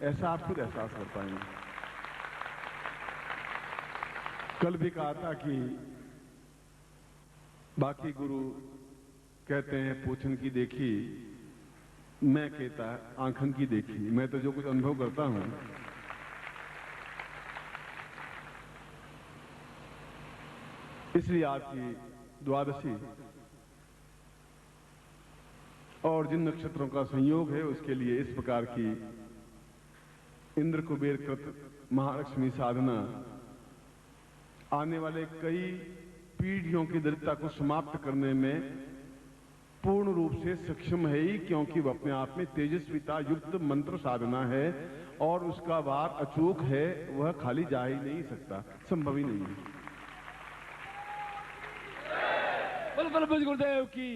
ऐसा आप खुद एहसास कर पाएंगे। कल भी कहा था कि बाकी गुरु कहते हैं पूछन की देखी, मैं कहता आंखन की देखी। मैं तो जो कुछ अनुभव करता हूं, इसलिए आपकी द्वादशी और जिन नक्षत्रों का संयोग है उसके लिए इस प्रकार की इंद्र कुबेर कृत महालक्ष्मी साधना आने वाले कई पीढ़ियों की दरिद्रता को समाप्त करने में पूर्ण रूप से सक्षम है ही, क्योंकि वह अपने आप में तेजस्विता युक्त मंत्र साधना है और उसका वार अचूक है, वह खाली जा ही नहीं सकता, संभव ही नहीं है। बल बल पूज गुरुदेव की,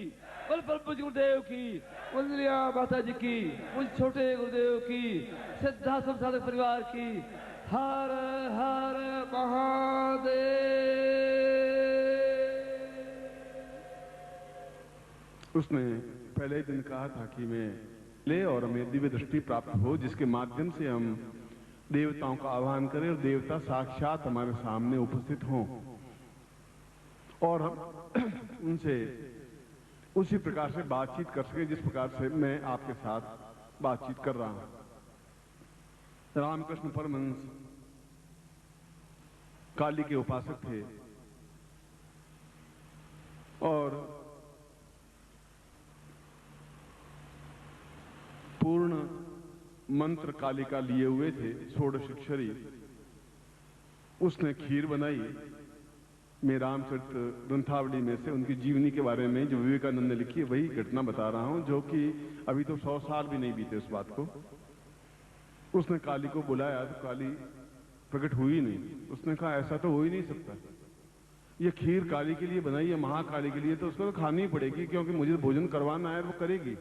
बल बल पूज गुरुदेव की, वंदनिया माता जी की, उन छोटे गुरुदेव की, श्रद्धा सब साधक परिवार की। हर हर महादेव। उसने पहले ही दिन कहा था कि मैं ले और हमें दिव्य दृष्टि प्राप्त हो, जिसके माध्यम से हम देवताओं का आह्वान करें और देवता साक्षात हमारे सामने उपस्थित हों और हम उनसे उसी प्रकार से बातचीत कर सके जिस प्रकार से मैं आपके साथ बातचीत कर रहा हूं। रामकृष्ण परमहंस काली के उपासक थे और पूर्ण मंत्र काली का लिए हुए थे, षोडश अक्षरी। उसने खीर बनाई। मैं रामचरित ग्रंथावली में से उनकी जीवनी के बारे में जो विवेकानंद ने लिखी है वही घटना बता रहा हूं, जो कि अभी तो 100 साल भी नहीं बीते उस बात को। उसने काली को बुलाया तो काली प्रकट हुई नहीं। उसने कहा ऐसा तो हो ही नहीं सकता, ये खीर काली के लिए बनाई है, महाकाली के लिए, तो उसको तो खानी ही पड़ेगी, क्योंकि मुझे भोजन करवाना है, वो करेगी।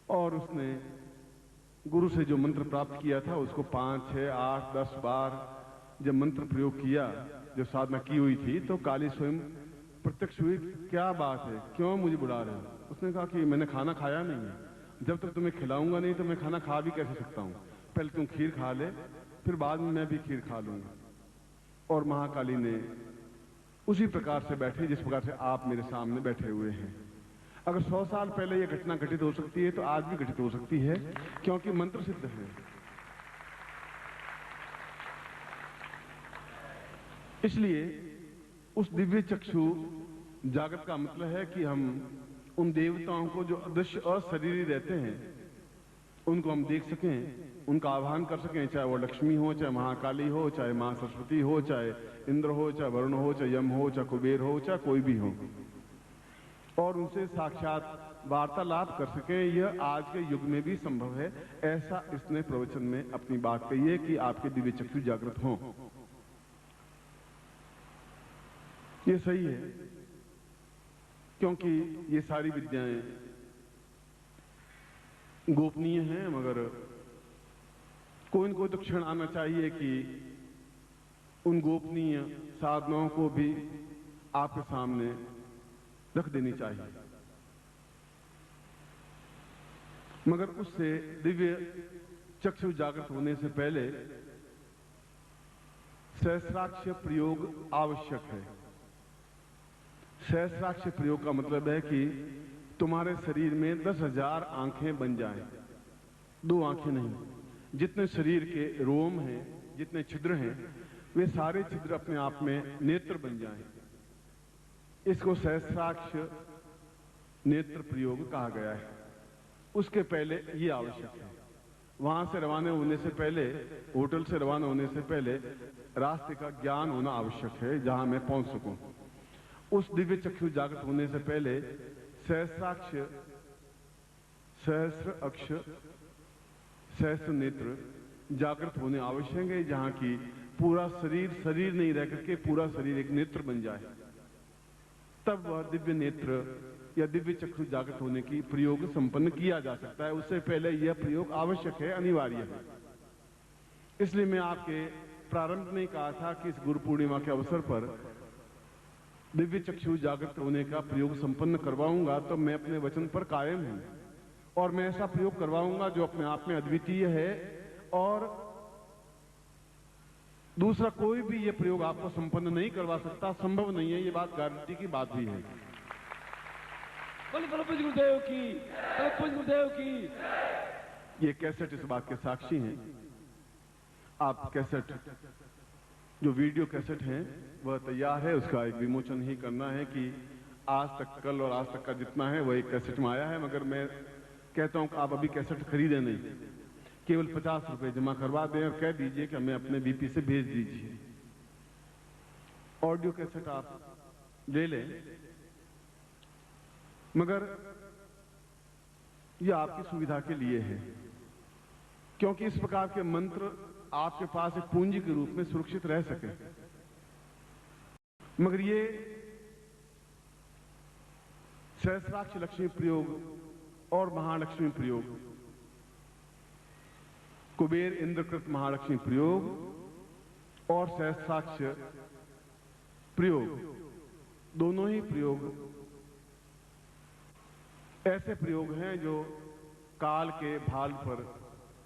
और उसने गुरु से जो मंत्र प्राप्त किया था उसको 5, 6, 8, 10 बार जब मंत्र प्रयोग किया, जब साधना की हुई थी, तो काली स्वयं प्रत्यक्ष हुई। क्या बात है, क्यों मुझे बुला रहे हो? उसने कहा कि मैंने खाना खाया नहीं है, जब तक तुम्हें खिलाऊंगा नहीं तो मैं खाना खा भी कैसे सकता हूं। पहले तुम खीर खा ले, फिर बाद में मैं भी खीर खा लूंगा। और महाकाली ने उसी प्रकार से बैठी जिस प्रकार से आप मेरे सामने बैठे हुए हैं। अगर 100 साल पहले यह घटना घटित हो सकती है तो आज भी घटित हो सकती है, क्योंकि मंत्र सिद्ध है। इसलिए उस दिव्य चक्षु जागृत का मतलब है कि हम उन देवताओं को जो अदृश्य अशरीरी रहते हैं उनको हम देख सकें, उनका आह्वान कर सकें, चाहे वो लक्ष्मी हो, चाहे महाकाली हो, चाहे मां सरस्वती हो, चाहे इंद्र हो, चाहे वरुण हो, चाहे यम हो, चाहे कुबेर हो, चाहे कोई भी हो, और उनसे साक्षात वार्तालाप कर सकें। यह आज के युग में भी संभव है। ऐसा इसने प्रवचन में अपनी बात कही है कि आपके दिव्य चक्षु जागृत हों। ये सही है, क्योंकि ये सारी विद्याएं गोपनीय हैं, मगर कोई न कोई तो क्षण आना चाहिए कि उन गोपनीय साधनाओं को भी आपके सामने रख देनी चाहिए। मगर उससे दिव्य चक्षु जागृत होने से पहले सहस्राक्ष प्रयोग आवश्यक है। सहस्राक्ष प्रयोग का मतलब है कि तुम्हारे शरीर में 10,000 आंखें बन जाएं, 2 आंखें नहीं। जितने शरीर के रोम हैं, जितने छिद्र हैं, वे सारे छिद्र अपने आप में नेत्र बन जाएं। इसको सहस्राक्ष नेत्र प्रयोग कहा गया है। उसके पहले ये आवश्यक है। वहां से रवाना होने से पहले, होटल से रवाना होने से पहले रास्ते का ज्ञान होना आवश्यक है, जहां मैं पहुंच सकूं। उस दिव्य चक्षु जागृत होने से पहले सहस्राक्ष, सहस्र अक्ष, सहस्र नेत्र जागृत होने आवश्यक है, जहां की पूरा शरीर शरीर नहीं रह करके पूरा शरीर एक नेत्र बन जाए, तब वह दिव्य नेत्र या दिव्य चक्षु जागृत होने की प्रयोग संपन्न किया जा सकता है। उससे पहले यह प्रयोग आवश्यक है, अनिवार्य है। इसलिए मैं आपके प्रारंभ में कहा था कि इस गुरु पूर्णिमा के अवसर पर दिव्य चक्षु जागृत होने का प्रयोग संपन्न करवाऊंगा, तो मैं अपने वचन पर कायम हूं और मैं ऐसा प्रयोग करवाऊंगा जो अपने आप में अद्वितीय है और दूसरा कोई भी ये प्रयोग आपको संपन्न नहीं करवा सकता, संभव नहीं है, ये बात गारंटी की बात भी है। गुरुदेव की, गुरुदेव की। ये कैसेट इस बात के साक्षी हैं। आप कैसेट, जो वीडियो कैसेट है वह तैयार है, उसका एक विमोचन ही करना है कि आज तक, कल और आज तक का जितना है वह एक कैसेट में आया है। मगर मैं कहता हूं कि आप अभी कैसेट खरीदें नहीं, केवल 50 रुपए जमा करवा दें और कह दीजिए कि हमें अपने बीपी से भेज दीजिए। ऑडियो कैसेट आप ले लें, मगर यह आपकी सुविधा के लिए है, क्योंकि इस प्रकार के मंत्र आपके पास एक पूंजी के रूप में सुरक्षित रह सके। मगर ये सहस्राक्ष लक्ष्मी प्रयोग और महालक्ष्मी प्रयोग, कुबेर इंद्रकृत महालक्ष्मी प्रयोग और सहस्राक्ष प्रयोग, दोनों ही प्रयोग ऐसे प्रयोग हैं जो काल के भाल पर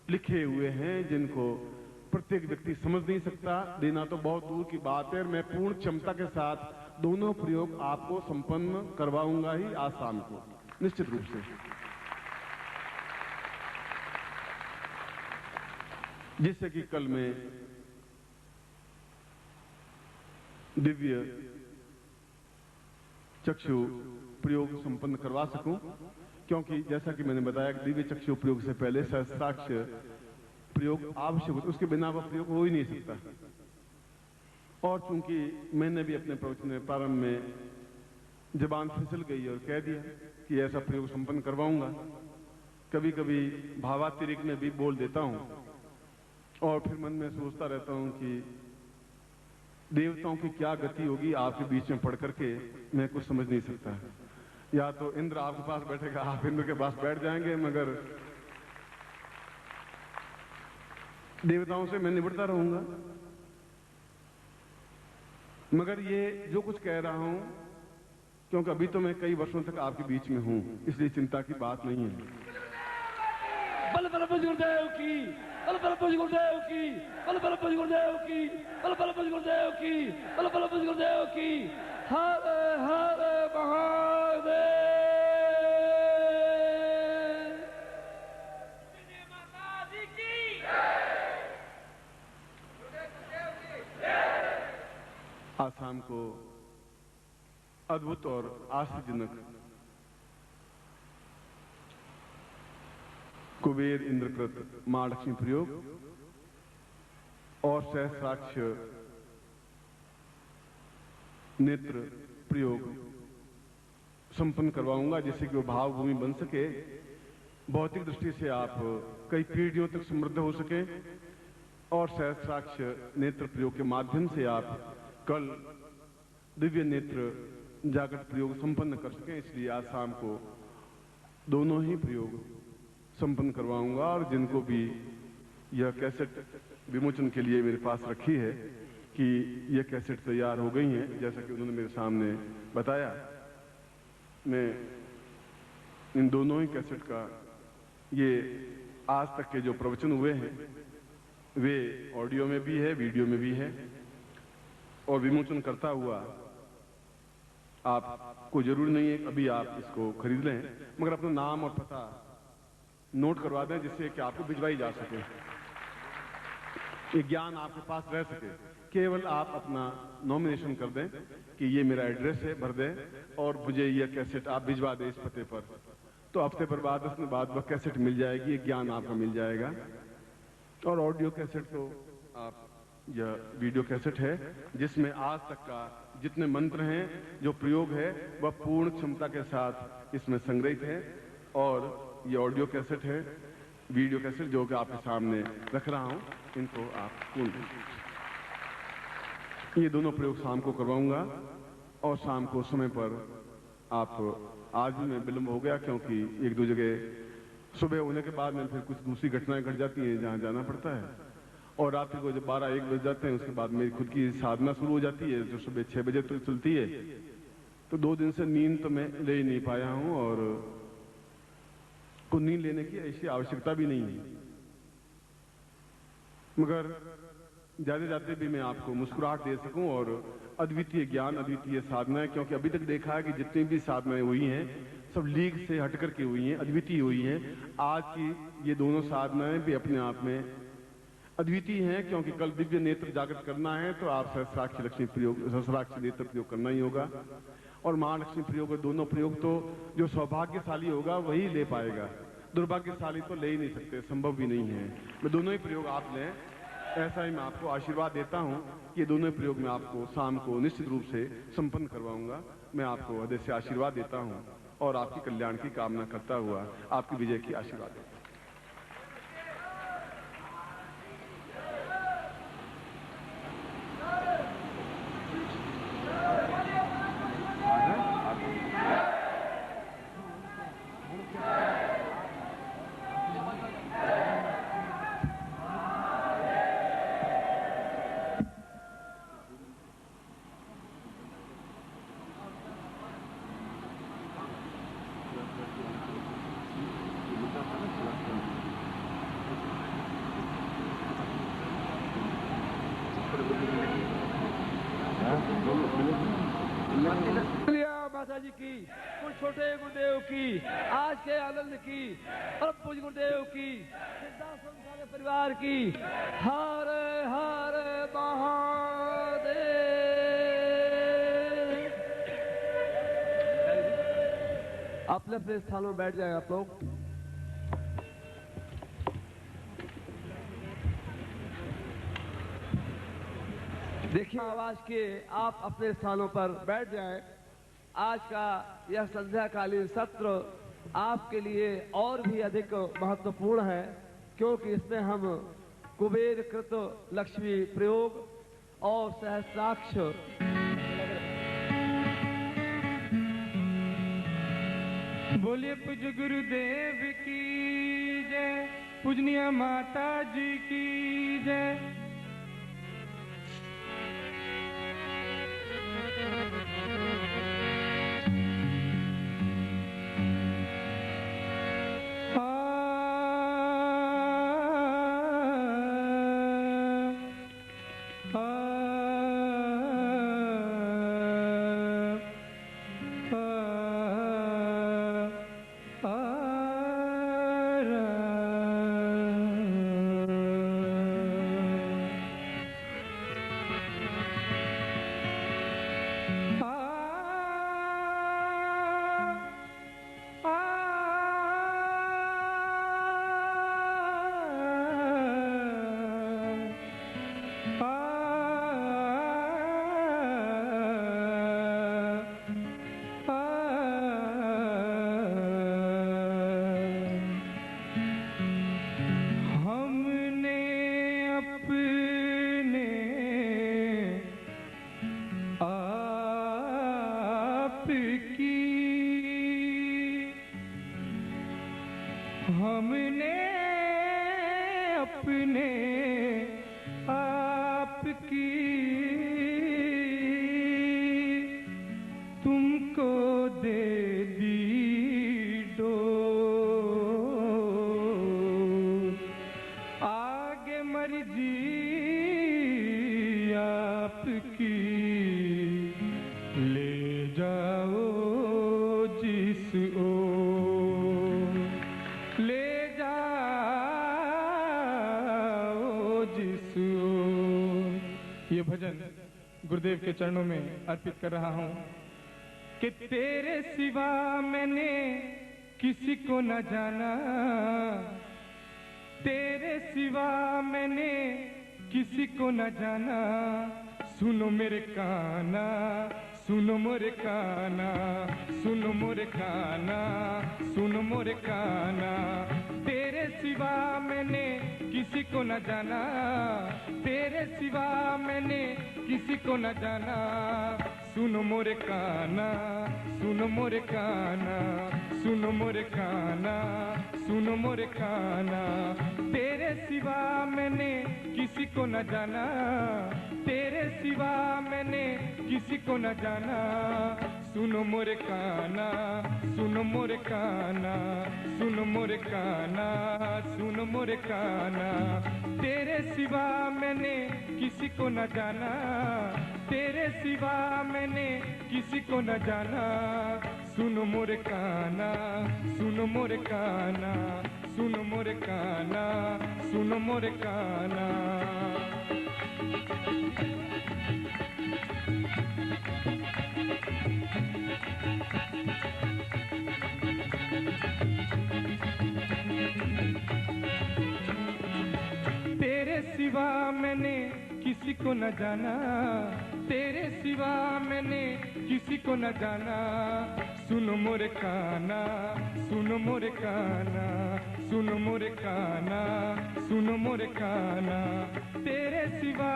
लिखे हुए हैं, जिनको प्रत्येक व्यक्ति समझ नहीं सकता, देना तो बहुत दूर की बात है। मैं पूर्ण क्षमता के साथ दोनों प्रयोग आपको संपन्न करवाऊंगा ही आज शाम को, निश्चित रूप से। जिससे कि कल मैं दिव्य चक्षु प्रयोग संपन्न करवा सकूं, क्योंकि जैसा कि मैंने बताया कि दिव्य चक्षु प्रयोग से पहले सहस्राक्ष प्रयोग आवश्यक होता है, उसके बिना वह प्रयोग हो ही नहीं सकता। और चूंकि मैंने भी अपने प्रवचन में प्रारंभ में जबान फिसल गई और कह दिया कि ऐसा प्रयोग संपन्न करवाऊंगा, कभी कभी भावातिरिक्त में भी बोल देता हूं और फिर मन में सोचता रहता हूं कि देवताओं की क्या गति होगी आपके बीच में पढ़ करके, मैं कुछ समझ नहीं सकता। या तो इंद्र आपके पास बैठेगा, आप इंद्र के पास बैठ जाएंगे, मगर देवताओं से मैं निबटता रहूंगा। मगर ये जो कुछ कह रहा हूं, क्योंकि अभी तो मैं कई वर्षों तक आपके बीच में हूं, इसलिए चिंता की बात नहीं है। बल बल गुरुदेव की, बल बल गुरुदेव की, बल बल गुरुदेव की, बल बल गुरुदेव की, बल बल गुरुदेव की। हर हर महादेव। माता जी की आज शाम को अद्भुत और आश्चर्यजनक कुबेर इंद्रकृत महालक्ष्मी प्रयोग और सहस्राक्ष नेत्र प्रयोग संपन्न करवाऊंगा, जिससे कि वो भावभूमि बन सके, भौतिक दृष्टि से आप कई पीढ़ियों तक समृद्ध हो सके और सहस्राक्ष नेत्र प्रयोग के माध्यम से आप कल दिव्य नेत्र जागृत प्रयोग संपन्न कर सकें। इसलिए आज शाम को दोनों ही प्रयोग संपन्न करवाऊंगा। और जिनको भी यह कैसेट विमोचन के लिए मेरे पास रखी है कि यह कैसेट तैयार हो गई हैं, जैसा कि उन्होंने मेरे सामने बताया, मैं इन दोनों ही कैसेट का, ये आज तक के जो प्रवचन हुए हैं वे ऑडियो में भी है, वीडियो में भी है, और विमोचन करता हुआ आपको जरूर नहीं है अभी आप इसको खरीद लें, मगर अपना नाम और पता नोट करवा दें, जिससे कि आपको भिजवाई जा सके, ये ज्ञान आपके पास रह सके। केवल आप अपना नॉमिनेशन कर दें कि ये मेरा एड्रेस है, भर दें और मुझे यह कैसेट आप भिजवा दें इस पते पर, तो हफ्ते पर बाद 10 दिन बाद वह कैसेट मिल जाएगी, ये ज्ञान आपका मिल जाएगा। और ऑडियो कैसेट तो आप, यह वीडियो कैसेट है जिसमें आज तक का जितने मंत्र हैं, जो प्रयोग है, वह पूर्ण क्षमता के साथ इसमें संग्रहित है। और ये ऑडियो कैसेट है, वीडियो कैसेट जो कि आपके सामने रख रहा हूं, इनको आप सुन लें। ये दोनों प्रयोग शाम को करवाऊंगा और शाम को समय पर आप, आज भी मैं विलंब हो गया क्योंकि एक दो जगह सुबह होने के बाद में फिर कुछ दूसरी घटनाएं घट जाती हैं जहां जाना पड़ता है, और रात्रि को जब 12-1 बज जाते हैं उसके बाद मेरी खुद की साधना शुरू हो जाती है जो सुबह 6 बजे तक चलती है। तो 2 दिन से नींद तो मैं ले ही नहीं पाया हूं और को नींद लेने की ऐसी आवश्यकता भी नहीं है। मगर जाते जाते भी मैं आपको मुस्कुराहट दे सकूं और अद्वितीय ज्ञान, अद्वितीय साधनाएं, क्योंकि अभी तक देखा है कि जितनी भी साधनाएं हुई हैं सब लीग से हटकर के हुई हैं, अद्वितीय हुई हैं। आज की ये दोनों साधनाएं भी अपने आप में अद्वितीय हैं, क्योंकि कल दिव्य नेत्र जागृत करना है तो आप सहस्राक्षी लक्ष्मी प्रयोग, सहस्राक्षी नेत्र प्रयोग करना ही होगा। और महालक्ष्मी प्रयोग, दोनों प्रयोग तो जो सौभाग्यशाली होगा वही ले पाएगा, दुर्भाग्यशाली तो ले ही नहीं सकते, संभव भी नहीं है। मैं दोनों ही प्रयोग आप लें, ऐसा ही मैं आपको आशीर्वाद देता हूं कि ये दोनों प्रयोग मैं आपको शाम को निश्चित रूप से संपन्न करवाऊंगा। मैं आपको हृदय से आशीर्वाद देता हूं और आपकी कल्याण की कामना करता हुआ आपकी विजय की आशीर्वाद देता हूं। माता जी की, कुछ छोटे गुरुदेव की, आज के आनंद की, परम पूज्य गुरुदेव की, सिद्धाश्रम सारे परिवार की, हर हर महादेव। अपने अपने स्थानों में बैठ जाए आप लोग। देखिए आवाज के आप अपने स्थानों पर बैठ जाएं। आज का यह संध्याकालीन सत्र आपके लिए और भी अधिक महत्वपूर्ण है, क्योंकि इसमें हम कुबेर कृत लक्ष्मी प्रयोग और सहस्राक्ष बोलिए पूज्य गुरुदेव की जय, पूजनीय माता जी की जय। हमने अपने आप की तुमको दे दी डोर, आगे मर्जी आपकी ले जाओ जिस ओर, ले जाओ जिस ओर। ये भजन गुरुदेव के चरणों में अर्पित कर रहा हूँ कि तेरे सिवा मैंने किसी को न जाना, तेरे सिवा मैंने किसी को न जाना। सुनो मेरे काना, सुनो मोरे काना, सुनो मोरे काना, सुनो मोरे काना। तेरे सिवा मैंने किसी को न जाना, तेरे सिवा मैंने किसी को न जाना। सुनो मोरे काना, सुनो मोरे काना, सुनो मोरे काना, सुनो मोरे काना। तेरे सिवा मैंने किसी को न जाना, तेरे सिवा मैंने किसी को न जाना। सुनो मोरे काना, सुनो मोरे काना, सुनो मोरे काना, सुनो मोरे काना। तेरे तेरे सिवा मैंने किसी को न जाना, तेरे सिवा मैंने किसी को न जाना। सुनो मोरे काना, सुनो मोरे काना, सुनो मोरे काना, सुनो मोरे काना। तेरे सिवा मैंने किसी को न जाना, तेरे सिवा मैंने किसी को न जाना। सुनो मोरे काना, सुनो मोरे काना, सुनो मोरे काना, सुनो मोरे काना। तेरे सिवा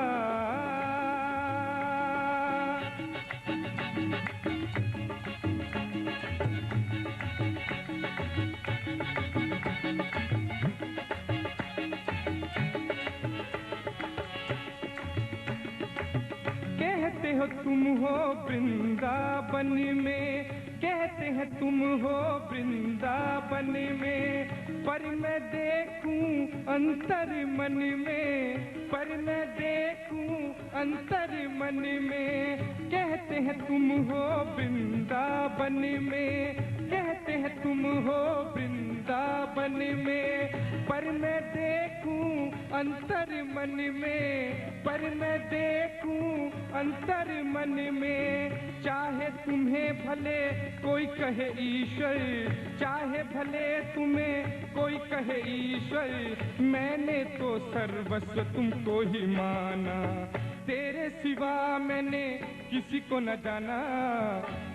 कहते हो तुम हो वृंदावन में, कहते हैं तुम हो वृंदावन में, पर मैं देखूं अंतर मन में, पर मैं देखूं अंतर मन में। कहते हैं तुम हो वृंदावन में, कहते हैं तुम हो वृंदावन में, पर मैं देखूं अंतर मन में, पर मैं देखूं अंतर मन में। चाहे तुम्हें भले कोई कहे ईश्वर, चाहे भले तुम्हें कोई कहे ईश्वर, मैंने तो सर्वस्व तुमको ही माना। तेरे सिवा मैंने किसी को न जाना,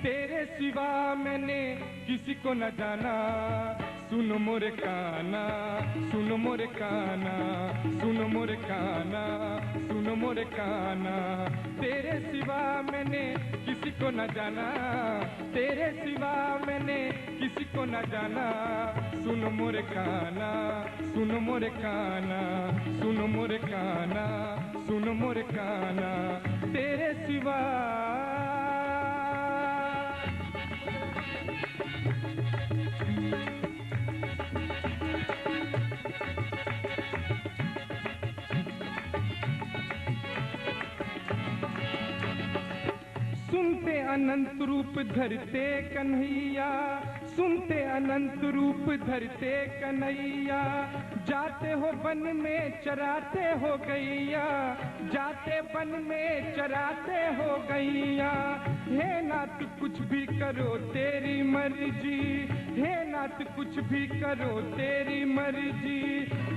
तेरे सिवा मैंने किसी को न जाना। सुनो मोरे काना, सुनो मोरे काना, सुनो मोरे काना, सुनो मोरे काना। तेरे सिवा मैंने किसी को न जाना, तेरे सिवा मैंने किसी को न जाना। सुनो मोरे काना, सुनो मोरे काना, सुनो मोरे काना, सुनो मोरे काना। तेरे सिवा सुनते अनंत रूप धरते कन्हैया, सुनते अनंत रूप धरते कन्हैया। जाते हो वन में चराते हो गैया, जाते वन में चराते हो गैया। हे नाथ कुछ भी करो तेरी मर्जी, हे नाथ कुछ भी करो तेरी मर्जी।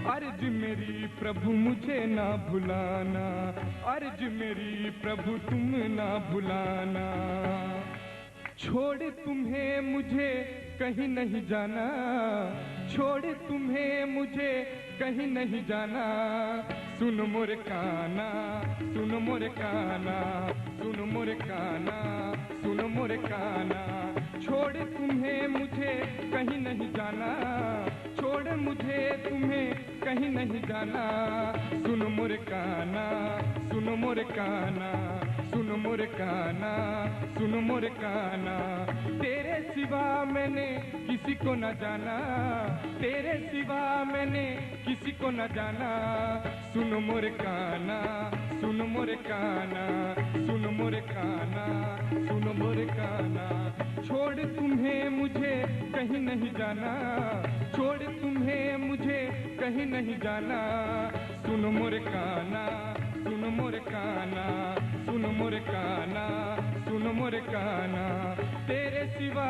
अर्ज मेरी प्रभु मुझे ना भुलाना, अर्ज मेरी प्रभु तुम ना भुलाना। छोड़ तुम्हें मुझे कहीं नहीं जाना, छोड़ तुम्हें मुझे कहीं नहीं जाना। सुनो मोरे काना, सुनो मोरे काना, सुनो मोरे काना, सुनो मोरे काना। छोड़ तुम्हें मुझे कहीं नहीं जाना, छोड़ मुझे तुम्हें कहीं नहीं जाना। सुनो मोरे काना, सुनो मोरे काना, सुनो मोरे काना, सुनो मोरे काना। तेरे सिवा मैंने किसी को न जाना, तेरे सिवा मैंने किसी को न जाना। सुनो मोरे काना, सुनो मोरे काना, सुनो मोरे काना, सुनो मोरे काना। छोड़ तुम्हें मुझे कहीं नहीं जाना, छोड़ तुम्हें मुझे कहीं नहीं जाना। सुनो मोरे काना, सुनो मोरे काना, सुनो मोरे काना, सुनो मोरे काना। तेरे सिवा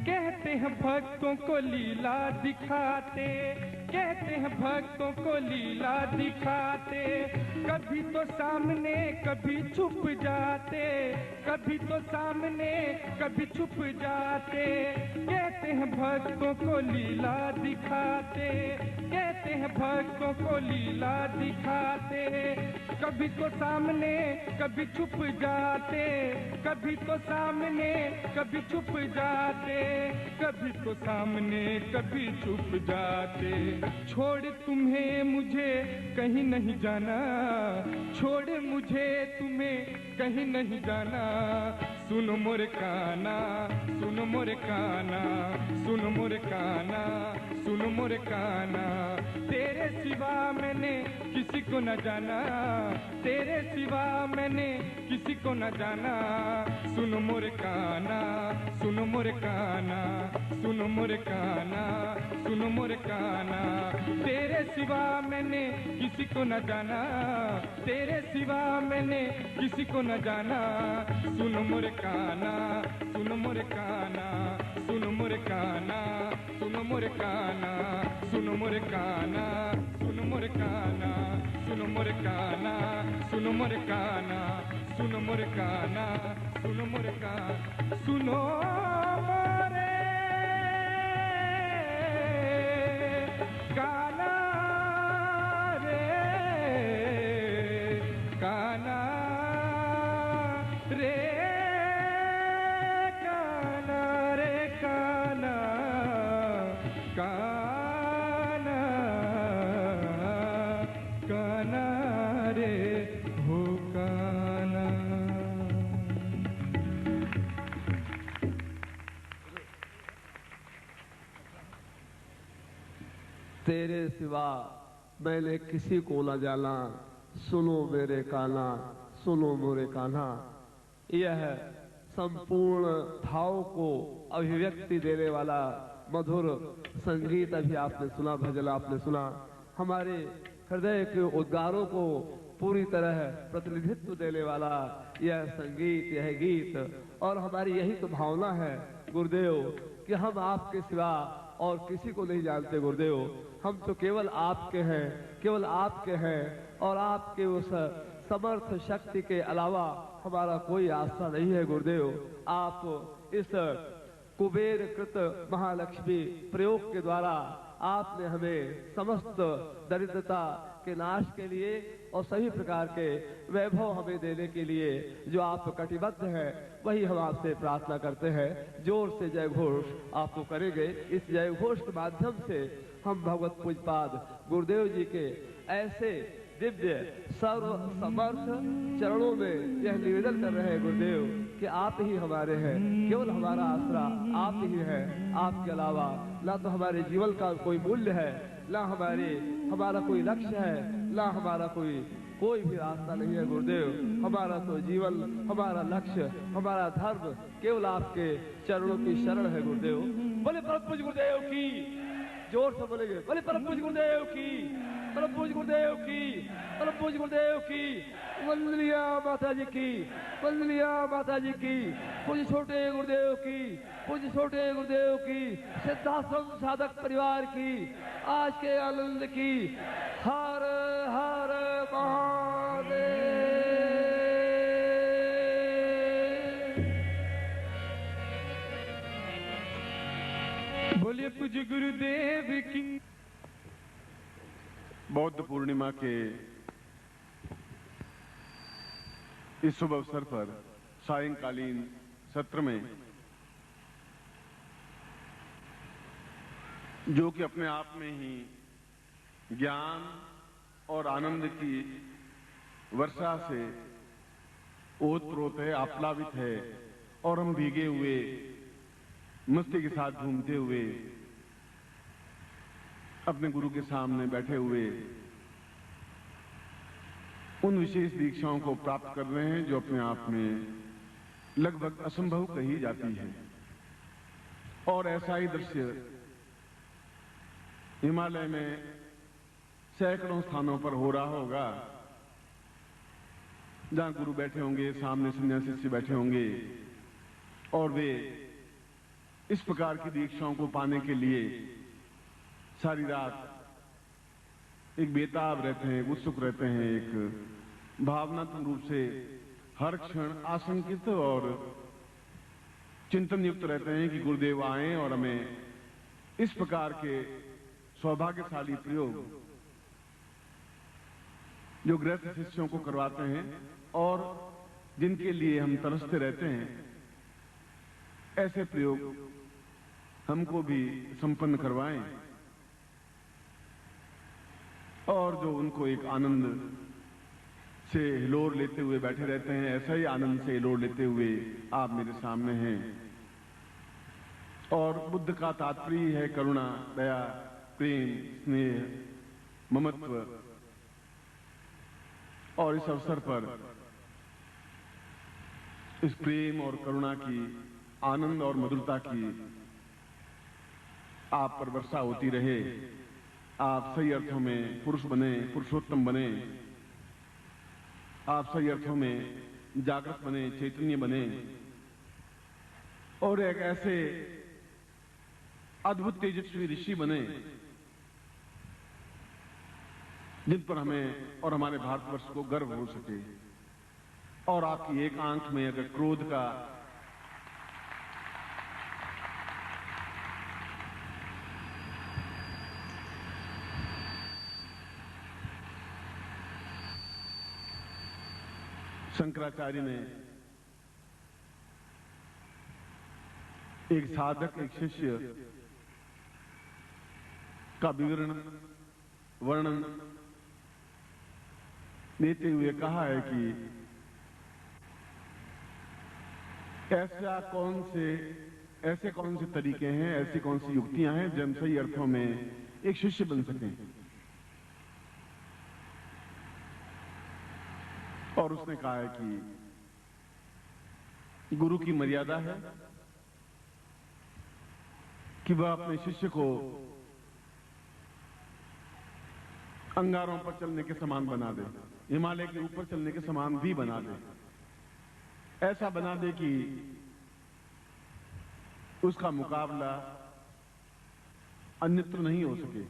कहते हैं भक्तों को लीला दिखाते, कहते हैं भक्तों को लीला दिखाते। कभी तो सामने कभी छुप जाते, कभी तो सामने कभी छुप जाते। कहते हैं भक्तों को लीला दिखाते, कहते हैं भक्तों को लीला दिखाते। कभी तो सामने कभी छुप जाते, कभी तो सामने कभी छुप जाते, कभी तो सामने कभी छुप जाते। छोड़ तुम्हें मुझे कहीं नहीं जाना, छोड़ मुझे तुम्हें कहीं नहीं जाना। सुनो मोरे काना, सुनो मोरे काना, सुनो मोरे काना, सुनो मोरे काना। तेरे सिवा मैंने किसी को न जाना, तेरे सिवा मैंने किसी को न जाना। सुनो मोरे काना, सुनो मोरे काना, सुनो मोरे काना, सुनो मोरे काना। तेरे सिवा मैंने किसी को न जाना, तेरे सिवा मैंने किसी को न जाना। सुनो मोरे काना, सुनो मोरे काना, सुनो मोरे काना, सुनो मोरे काना, सुनो मोरे काना, सुनो मोरे काना, सुनो मोरे काना, सुनो मोरे काना, सुनो मोरे काना, सुनो मोरे काना, सुनो मोरे काना रे, काना रे, काना रे, काना, काना, काना रे हो काना। तेरे सिवा मैंने किसी को न जाना, सुनो मेरे काना, सुनो मोरे कान्हा। यह संपूर्ण भाव को अभिव्यक्ति देने वाला मधुर संगीत अभी आपने सुना, भजन आपने सुना। हमारे हृदय के उद्गारों को पूरी तरह प्रतिनिधित्व देने वाला यह संगीत, यह गीत। और हमारी यही तो भावना है गुरुदेव कि हम आपके सिवा और किसी को नहीं जानते गुरुदेव। हम तो केवल आपके हैं, केवल आपके हैं, और आपके उस समर्थ शक्ति के अलावा हमारा कोई आस्था नहीं है गुरुदेव। आप इस कुबेर कृत महालक्ष्मी प्रयोग के द्वारा आपने हमें समस्त दरिद्रता के नाश के लिए और सभी प्रकार के वैभव हमें देने के लिए जो आप कटिबद्ध हैं, वही हम आपसे प्रार्थना करते हैं। जोर से जय घोष आपको करेंगे। इस जय घोष के माध्यम से हम भगवत पूजपाद गुरुदेव जी के ऐसे दिव्य सर्व समर्थ चरणों में यह निवेदन कर रहे हैं गुरुदेव कि आप ही हमारे हैं, केवल हमारा आसरा आप ही है। आपके अलावा ना तो हमारे जीवन का कोई मूल्य है, ना हमारा कोई लक्ष्य है, ना हमारा कोई भी रास्ता नहीं है गुरुदेव। हमारा तो जीवन, हमारा लक्ष्य, हमारा धर्म केवल आपके चरणों की शरण है गुरुदेव। बोले परम पूज्य गुरुदेव की, जोर से बोलेंगे बोले परम पूज्य गुरुदेव की, परम पूज्य गुरुदेव की, परम पूज्य गुरुदेव की। वंदनिया माता जी की, वंदनिया माता जी की। पूज्य छोटे गुरुदेव की, पूज्य छोटे गुरुदेव की। सिद्धाश्रम साधक परिवार की, आज के आनंद की। हर हर महादेव। बोलिए पूज्य गुरुदेव की। बौद्ध पूर्णिमा के इस शुभ अवसर पर सायंकालीन सत्र में, जो कि अपने आप में ही ज्ञान और आनंद की वर्षा से ओतप्रोत है, आप्लावित है, और हम भीगे हुए मस्ती के साथ घूमते हुए अपने गुरु के सामने बैठे हुए उन विशेष दीक्षाओं को प्राप्त कर रहे हैं जो अपने आप में लगभग असंभव कही जाती है। और ऐसा ही दृश्य हिमालय में सैकड़ों स्थानों पर हो रहा होगा, जहां गुरु बैठे होंगे, सामने सन्यासी शिष्य बैठे होंगे, और वे इस प्रकार की दीक्षाओं को पाने के लिए सारी रात एक बेताब रहते हैं, उत्सुक रहते हैं, एक भावनात्मक रूप से हर क्षण आशंकित और चिंतन युक्त रहते हैं कि गुरुदेव आए और हमें इस प्रकार के सौभाग्यशाली प्रयोग जो गृहस्थ शिष्यों को करवाते हैं और जिनके लिए हम तरसते रहते हैं, ऐसे प्रयोग हमको भी संपन्न करवाएं। और जो उनको एक आनंद से हिलोर लेते हुए बैठे रहते हैं, ऐसा ही आनंद से हिलोर लेते हुए आप मेरे सामने हैं। और बुद्ध का तात्पर्य है करुणा, दया, प्रेम, स्नेह, ममत्व। और इस अवसर पर इस प्रेम और करुणा की, आनंद और मधुरता की आप पर वर्षा होती रहे। आप सही अर्थों में पुरुष बने, पुरुषोत्तम बने। आप सही अर्थों में जागृत बने, चैतन्य बने और एक ऐसे अद्भुत तेजस्वी ऋषि बने जिन पर हमें और हमारे भारतवर्ष को गर्व हो सके। और आपकी एक आंख में अगर क्रोध का शंकराचार्य ने एक साधक, एक शिष्य का विवरण, वर्णन देते हुए कहा है कि ऐसे कौन से तरीके हैं, ऐसी कौन सी युक्तियां हैं जो हम सही अर्थों में एक शिष्य बन सकें। और उसने कहा है कि गुरु की मर्यादा है कि वह अपने शिष्य को अंगारों पर चलने के समान बना दे, हिमालय के ऊपर चलने के समान भी बना दे। ऐसा बना दे कि उसका मुकाबला अन्यत्र नहीं हो सके।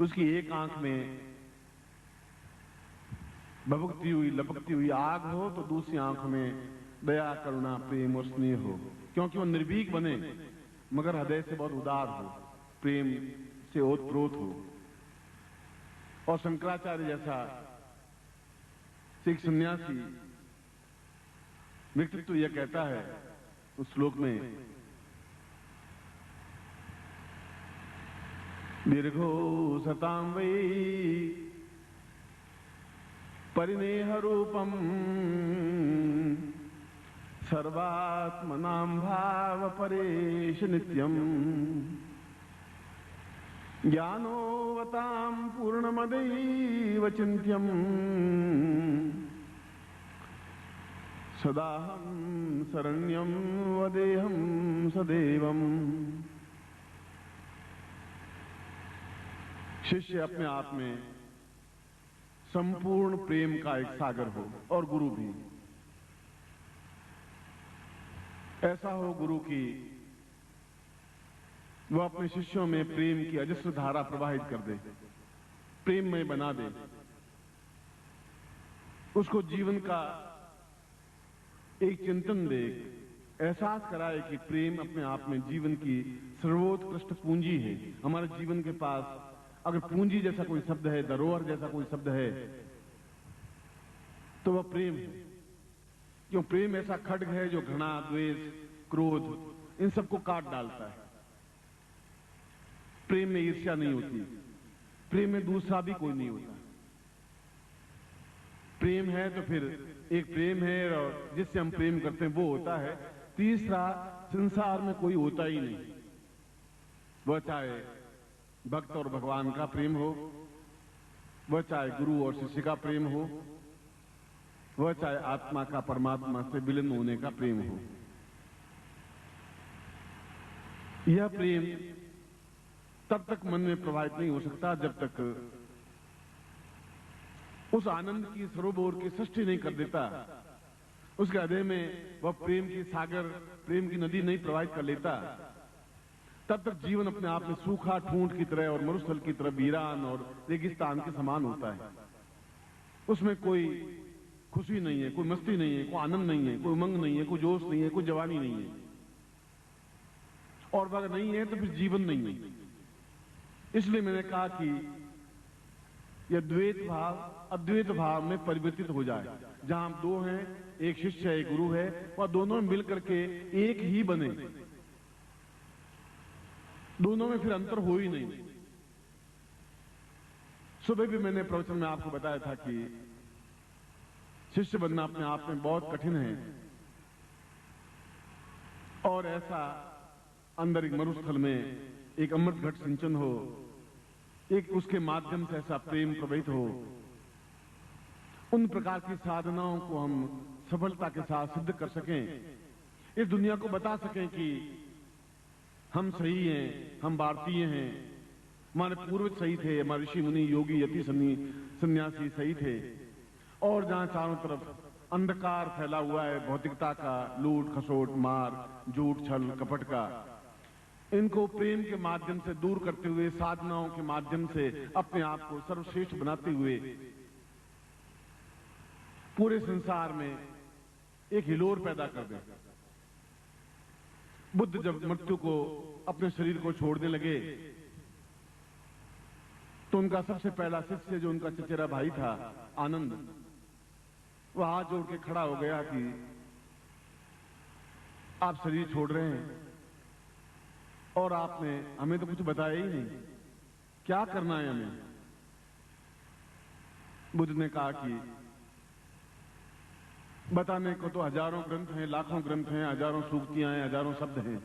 उसकी एक आंख में भभकती हुई, लपकती हुई आग हो तो दूसरी आंख में दया, करुणा, प्रेम और स्नेह हो। क्योंकि वो निर्भीक बने मगर हृदय से बहुत उदार हो, प्रेम से ओतप्रोत हो। और शंकराचार्य जैसा सिख सन्यासी व्यक्तित्व यह कहता है उस श्लोक में, दीर्घो सतां वै परिनेह रूपम सर्वात्मनां भाव परेश नित्यम ज्ञानोवतां पूर्णमदैव चिन्त्यम् सदाहं शरण्यं वदेहं सदैवम्। शिष्य अपने आप में संपूर्ण प्रेम का एक सागर हो और गुरु भी ऐसा हो, गुरु की वह अपने शिष्यों में प्रेम की अजस्र धारा प्रवाहित कर दे, प्रेममय बना दे, उसको जीवन का एक चिंतन दे, एहसास कराए कि प्रेम अपने आप में जीवन की सर्वोत्कृष्ट पूंजी है। हमारे जीवन के पास अगर पूंजी जैसा कोई शब्द है, धरोहर जैसा कोई शब्द है, तो वह प्रेम है। क्यों? प्रेम ऐसा खड्ग है जो घृणा, द्वेष, क्रोध इन सबको काट डालता है। प्रेम में ईर्ष्या नहीं होती, प्रेम में दूसरा भी कोई नहीं होता। प्रेम है तो फिर एक प्रेम है और जिससे हम प्रेम करते हैं वो होता है, तीसरा संसार में कोई होता ही नहीं। वह चाहे भक्त और भगवान का प्रेम हो, वह चाहे गुरु और शिष्य का प्रेम हो, वह चाहे आत्मा का परमात्मा से विलीन होने का प्रेम हो। यह प्रेम तब तक मन में प्रवाहित नहीं हो सकता जब तक उस आनंद की सरोवर की सृष्टि नहीं कर देता, उसके हृदय में वह प्रेम की सागर, प्रेम की नदी नहीं प्रवाहित कर लेता। तब तक जीवन अपने आप में सूखा ठूंठ की तरह और मरुस्थल की तरह वीरान और रेगिस्तान के समान होता है। उसमें कोई खुशी नहीं है, कोई मस्ती नहीं है, कोई आनंद नहीं है, कोई उमंग नहीं है, कोई जोश नहीं है, कोई जवानी नहीं है। और अगर नहीं है तो फिर जीवन नहीं है। इसलिए मैंने कहा कि यह द्वैत भाव अद्वैत भाव में परिवर्तित हो जाए। जहां हम दो हैं, एक शिष्य है, एक गुरु है, और दोनों मिलकर के एक ही बने। दोनों में फिर अंतर हो ही नहीं। सुबह भी मैंने प्रवचन में आपको बताया था कि शिष्य बनना अपने आप में बहुत कठिन है, और ऐसा अंदर एक मरुस्थल में एक अमृत घट सिंचन हो, एक उसके माध्यम से ऐसा प्रेम प्रवाहित हो, उन प्रकार की साधनाओं को हम सफलता के साथ सिद्ध कर सकें, इस दुनिया को बता सकें कि हम सही हैं, हम भारतीय हैं, हमारे पूर्वज सही थे, हमारे ऋषि मुनि योगी यति सन्यासी सही थे। और जहां चारों तरफ अंधकार फैला हुआ है भौतिकता का, लूट खसोट मार झूठ छल कपट का, इनको प्रेम के माध्यम से दूर करते हुए, साधनाओं के माध्यम से अपने आप को सर्वश्रेष्ठ बनाते हुए पूरे संसार में एक हिलोर पैदा कर दें। बुद्ध जब मृत्यु को अपने शरीर को छोड़ने लगे तो उनका सबसे पहला शिष्य, जो उनका चचेरा भाई था आनंद, वह हाथ जोड़ के खड़ा हो गया कि आप शरीर छोड़ रहे हैं और आपने हमें तो कुछ बताया ही नहीं, क्या करना है हमें? बुद्ध ने कहा कि बताने को तो हजारों ग्रंथ हैं, लाखों ग्रंथ हैं, हजारों सूक्तियां हैं, हजारों शब्द हैं,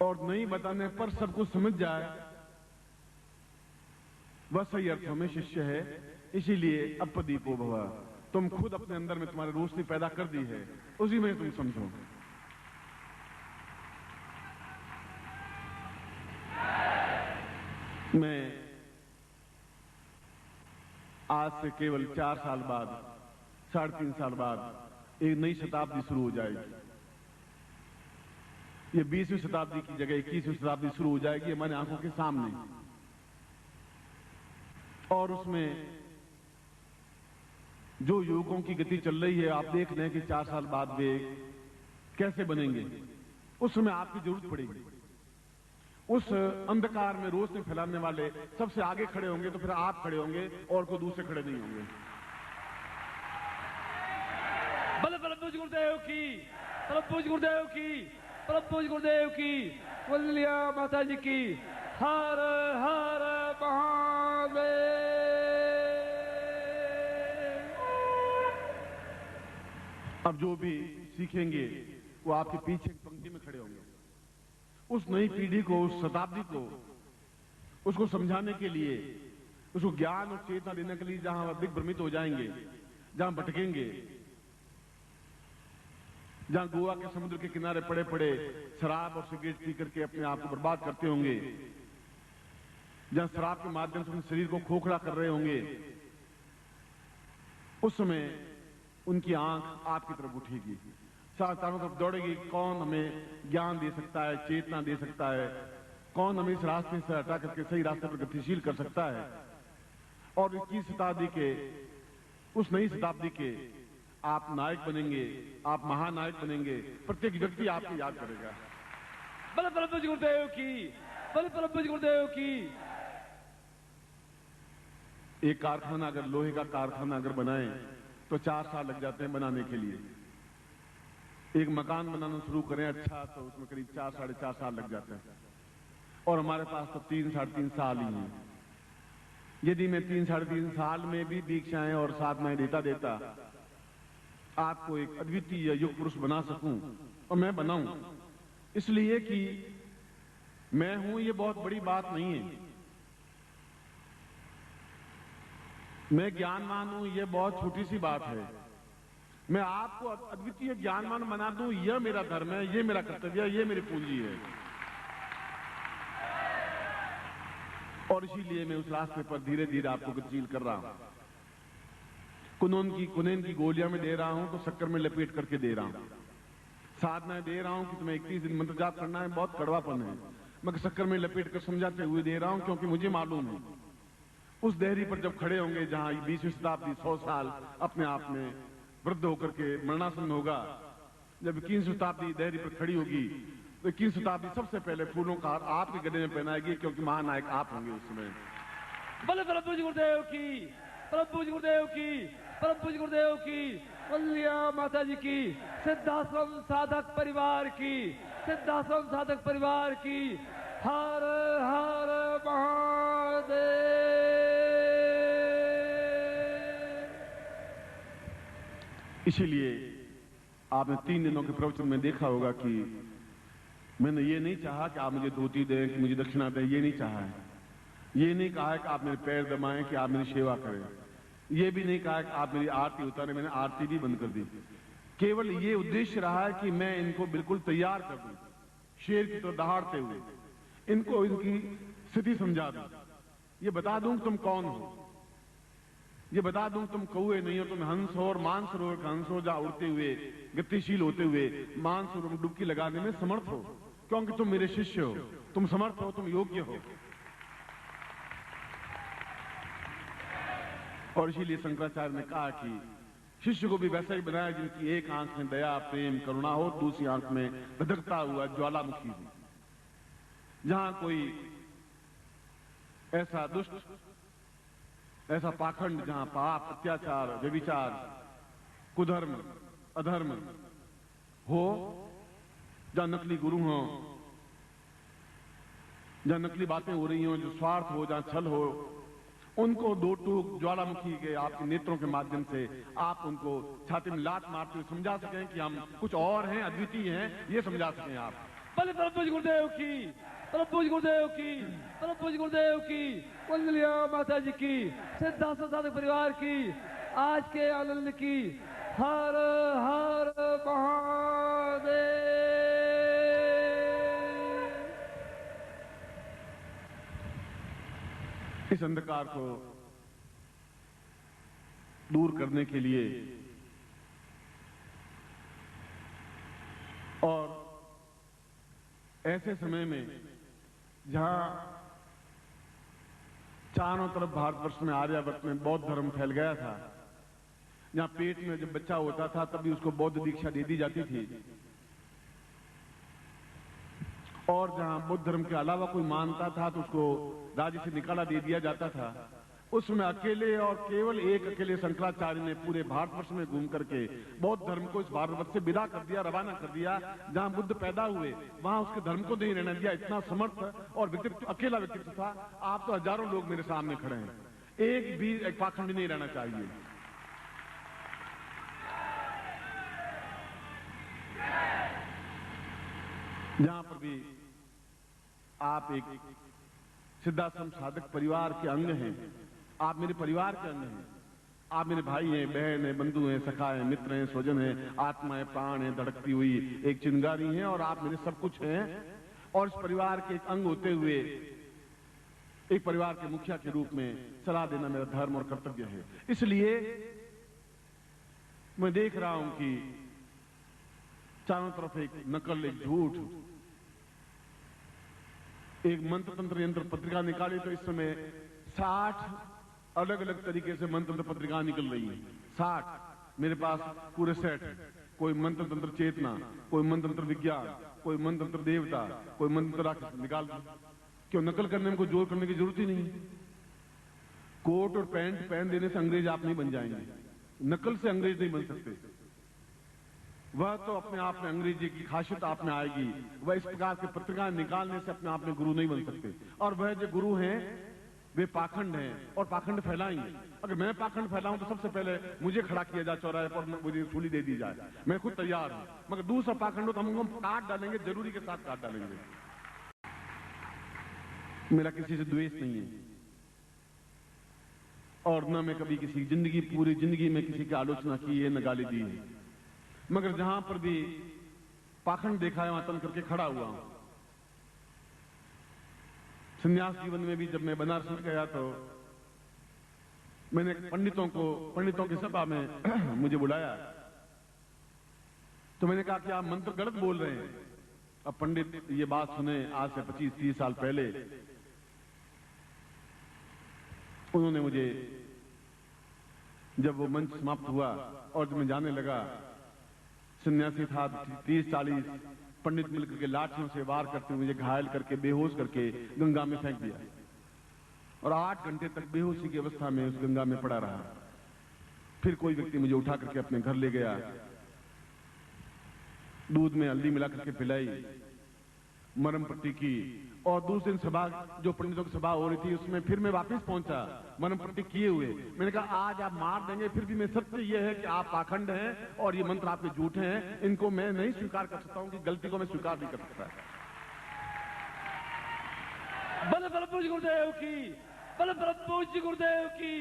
और नहीं बताने पर सब कुछ समझ जाए वह सही अर्थों में शिष्य है। इसीलिए अपदीपो भव, तुम खुद अपने अंदर में तुम्हारी रोशनी पैदा कर दी है, उसी में तुम समझो। मैं आज से केवल 4 साल बाद, 3.5 साल बाद एक नई शताब्दी शुरू हो जाएगी। ये 20वीं शताब्दी की जगह 21वीं शताब्दी शुरू हो जाएगी हमारी आंखों के सामने, और उसमें जो युवकों की गति चल रही है, आप देख रहे हैं कि 4 साल बाद वे कैसे बनेंगे, उस समय आपकी जरूरत पड़ेगी। उस अंधकार में रोशनी फैलाने वाले सबसे आगे खड़े होंगे तो फिर आप खड़े होंगे और कोई दूसरे खड़े नहीं होंगे। बल बल पूज गुरुदेव की, बल पूज गुरुदेव की, बल पूज गुरुदेव की, वल्लिया माता जी की, हर हर महादेव। अब जो भी सीखेंगे वो आपके पीछे पंक्ति में खड़े होंगे। उस नई पीढ़ी को, उस शताब्दी को, उसको समझाने के लिए, उसको ज्ञान और चेतना देने के लिए, जहां वह दिग्भ्रमित हो जाएंगे, जहां भटकेंगे, जहां गोवा के समुद्र के किनारे पड़े पड़े शराब और सिगरेट पी करके अपने आप को बर्बाद करते होंगे, जहां शराब के माध्यम से अपने शरीर को खोखला कर रहे होंगे, उस समय उनकी आंख आपकी तरफ उठेगी, चारों तरफ दौड़ेगी। कौन हमें ज्ञान दे सकता है, चेतना दे सकता है, कौन हमें इस रास्ते से हटा करके सही रास्ते पर गतिशील कर सकता है। और 21वीं शताब्दी के, उस नई शताब्दी के आप नायक बनेंगे, आप महानायक बनेंगे, प्रत्येक व्यक्ति आपको याद करेगा। बल बल पूज गुरुदेव की, बल बल पूज गुरुदेव की। एक कारखाना, अगर लोहे का कारखाना अगर बनाए तो 4 साल लग जाते हैं बनाने के लिए। एक मकान बनाना शुरू करें अच्छा, तो उसमें करीब 4 साढ़े 4 साल लग जाते हैं, और हमारे पास तो 3 साढ़े 3 साल ही हैं। यदि मैं 3 साढ़े 3 साल में भी दीक्षाएं और साधनाएं देता आपको एक अद्वितीय युग पुरुष बना सकूं, और मैं बनाऊं, इसलिए कि मैं हूं ये बहुत बड़ी बात नहीं है, मैं ज्ञानवान हूं ये बहुत छोटी सी बात है। मैं आपको अद्वितीय ज्ञानवान बना दूं, यह मेरा धर्म है, ये मेरा कर्तव्य है, ये मेरी पूंजी है। और इसीलिए मैं उस रास्ते पर धीरे धीरे आपको गतिशील कर रहा हूं। कुनैन की गोलियां में दे रहा हूं तो शक्कर में लपेट करके दे रहा हूं। साधनाएं दे रहा हूं कि तुम्हें 21 दिन मंत्र जाप करना है, बहुत कड़वापन है, मैं शक्कर में लपेट कर समझाते हुए दे रहा हूं, क्योंकि मुझे मालूम है उस देहरी पर जब खड़े होंगे जहां 20वीं शताब्दी 100 साल अपने आप में वृद्ध होकर के मरणासन होगा, जब 21वीं शताब्दी देहरी पर खड़ी होगी तो 21वीं शताब्दी सबसे पहले फूलों का हार आपके गले में पहनाएगी, क्योंकि महानायक आप होंगे उस समय। बल बल पूज गुरुदेव की, बल पूज गुरुदेव की, बल पूज गुरुदेव की, वल्लिया माता जी की, सिद्धाश्रम साधक परिवार की, सिद्धाश्रम साधक परिवार की, हर हर महादेव। इसीलिए आपने 3 दिनों के प्रवचन में देखा होगा कि मैंने ये नहीं चाहा कि आप मुझे धोती दें, कि मुझे दक्षिणा दें, ये नहीं चाहा है। ये नहीं कहा है कि आप मेरे पैर दबाएं, कि आप मेरी सेवा करें। ये भी नहीं कहा है कि आप मेरी आरती उतारें, मैंने आरती भी बंद कर दी। केवल ये उद्देश्य रहा है कि मैं इनको बिल्कुल तैयार कर दूं, शेर की तरह दहाड़ते हुए इनको इनकी स्थिति समझा दूं, ये बता दूं तुम कौन हो, ये बता दूं तुम कौए नहीं हो, तुम हंस हो और मानसरोवर का हंस हो, जहां उड़ते हुए गतिशील होते हुए मानसरोवर में डुबकी लगाने में समर्थ हो, क्योंकि तुम मेरे शिष्य हो, तुम समर्थ हो, तुम योग्य हो। और इसीलिए शंकराचार्य ने कहा कि शिष्य को भी वैसा ही बनाया जिनकी एक आंख में दया प्रेम करुणा हो, दूसरी आंख में धधकता हुआ ज्वालामुखी हो। जहां कोई ऐसा दुष्ट, ऐसा पाखंड, जहां पाप अत्याचार व्यभिचार कुधर्म अधर्म हो, जहां नकली गुरु हो, जहां नकली बातें हो रही हो, जो स्वार्थ हो, जहां छल हो, उनको दो टूक ज्वालामुखी के आपके नेत्रों के माध्यम से आप उनको छाती में लात मारते हुए समझा सकें कि हम कुछ और हैं, अद्वितीय हैं, ये समझा सकें आप। भले परम पूज्य गुरुदेव की, परम पूज्य गुरुदेव की, परम पूज्य गुरुदेव की, वंदनीय माता जी की, सिद्धार्थ साधक परिवार की, आज के आनंद की। हर हर महादेव। इस अंधकार को दूर करने के लिए और ऐसे समय में जहां चारों तरफ भारतवर्ष में आर्यावर्त में बौद्ध धर्म फैल गया था, जहां पेट में जब बच्चा होता था तभी उसको बौद्ध दीक्षा दे दी जाती थी, और जहां बुद्ध धर्म के अलावा कोई मानता था तो उसको राज्य से निकाला दे दिया जाता था, उसमें अकेले और केवल एक अकेले शंकराचार्य ने पूरे भारतवर्ष में घूम करके बौद्ध धर्म को इस भारतवर्ष से विदा कर दिया, रवाना कर दिया। जहां बुद्ध पैदा हुए वहां उसके धर्म को नहीं रहने दिया। इतना समर्थ और व्यक्तित्व, अकेला व्यक्तित्व था। आप तो हजारों लोग मेरे सामने खड़े हैं, एक भी एक पाखंड नहीं रहना चाहिए। जहां पर भी आप एक सिद्धाश्रम साधक परिवार के अंग हैं, आप मेरे परिवार के अंग हैं, आप मेरे भाई हैं, बहन हैं, बंधु हैं, सखा हैं, मित्र हैं, स्वजन हैं, आत्मा है, प्राण है, धड़कती हुई एक चिंगारी हैं, और आप मेरे सब कुछ हैं। और इस परिवार के एक अंग होते हुए एक परिवार के मुखिया के रूप में सलाह देना मेरा धर्म और कर्तव्य है। इसलिए मैं देख रहा हूं कि चारों तरफ एक नकल, एक झूठ, एक मंत्र तंत्र यंत्र पत्रिका निकाली तो इस समय 60 अलग अलग तरीके से मंत्र तंत्र पत्रिका निकल रही है। 60 मेरे पास पूरे सेट। कोई मंत्र तंत्र चेतना, कोई मंत्र तंत्र विज्ञान, कोई मंत्र तंत्र देवता, कोई मंत्र राक्षस निकाल दी। क्यों? नकल करने में कोई जोर करने की जरूरत ही नहीं है। कोट और पैंट पहन देने से अंग्रेज आप नहीं बन जाएंगे, नकल से अंग्रेज नहीं बन सकते। वह तो अपने आप में अंग्रेजी की खासियत आप में आएगी। वह इस प्रकार की पत्रिकाएं निकालने से अपने आप में गुरु नहीं बन सकते। और वह जो गुरु हैं वे पाखंड हैं और पाखंड फैलाएंगे। अगर मैं पाखंड फैलाऊं तो सबसे पहले मुझे खड़ा किया जाए चौराहे पर, मुझे सूली दे दी जाए, मैं खुद तैयार हूं। मगर दूसरा पाखंड हो तो हम काट डालेंगे, जरूरी के साथ काट डालेंगे। मेरा किसी से द्वेष नहीं है और न मैं कभी किसी जिंदगी, पूरी जिंदगी में किसी की आलोचना की है, न गाली दी है। मगर जहां पर भी पाखंड देखा है वहां तन करके खड़ा हुआ हूं। संन्यास जीवन में भी जब मैं बनारस में गया तो मैंने पंडितों की सभा में मुझे बुलाया तो मैंने कहा कि आप मंत्र गलत बोल रहे हैं। अब पंडित ये बात सुने आज से 25-30 साल पहले, उन्होंने मुझे, जब वो मंच समाप्त हुआ और जब मैं जाने लगा, सन्यासी था, 30-40 पंडित मिलकर के लाठियों से वार करते हुए मुझे घायल करके बेहोश करके गंगा में फेंक दिया और 8 घंटे तक बेहोशी की अवस्था में उस गंगा में पड़ा रहा। फिर कोई व्यक्ति मुझे उठा करके अपने घर ले गया, दूध में हल्दी मिला करके पिलाई, मरम पट्टी की, और दूसरे दिन सभा, जो पंडितों की सभा हो रही थी, उसमें फिर मैं वापस पहुंचा मरम पट्टी किए हुए। मैंने कहा आज आप मार देंगे, फिर भी मैं सत्य यह है कि आप पाखंड हैं और ये मंत्र आपके झूठे हैं, इनको मैं नहीं स्वीकार कर सकता हूं, कि गलती को मैं स्वीकार नहीं कर सकता। बल बल पूज्य गुरुदेव की, बल बल पूज्य गुरुदेव की,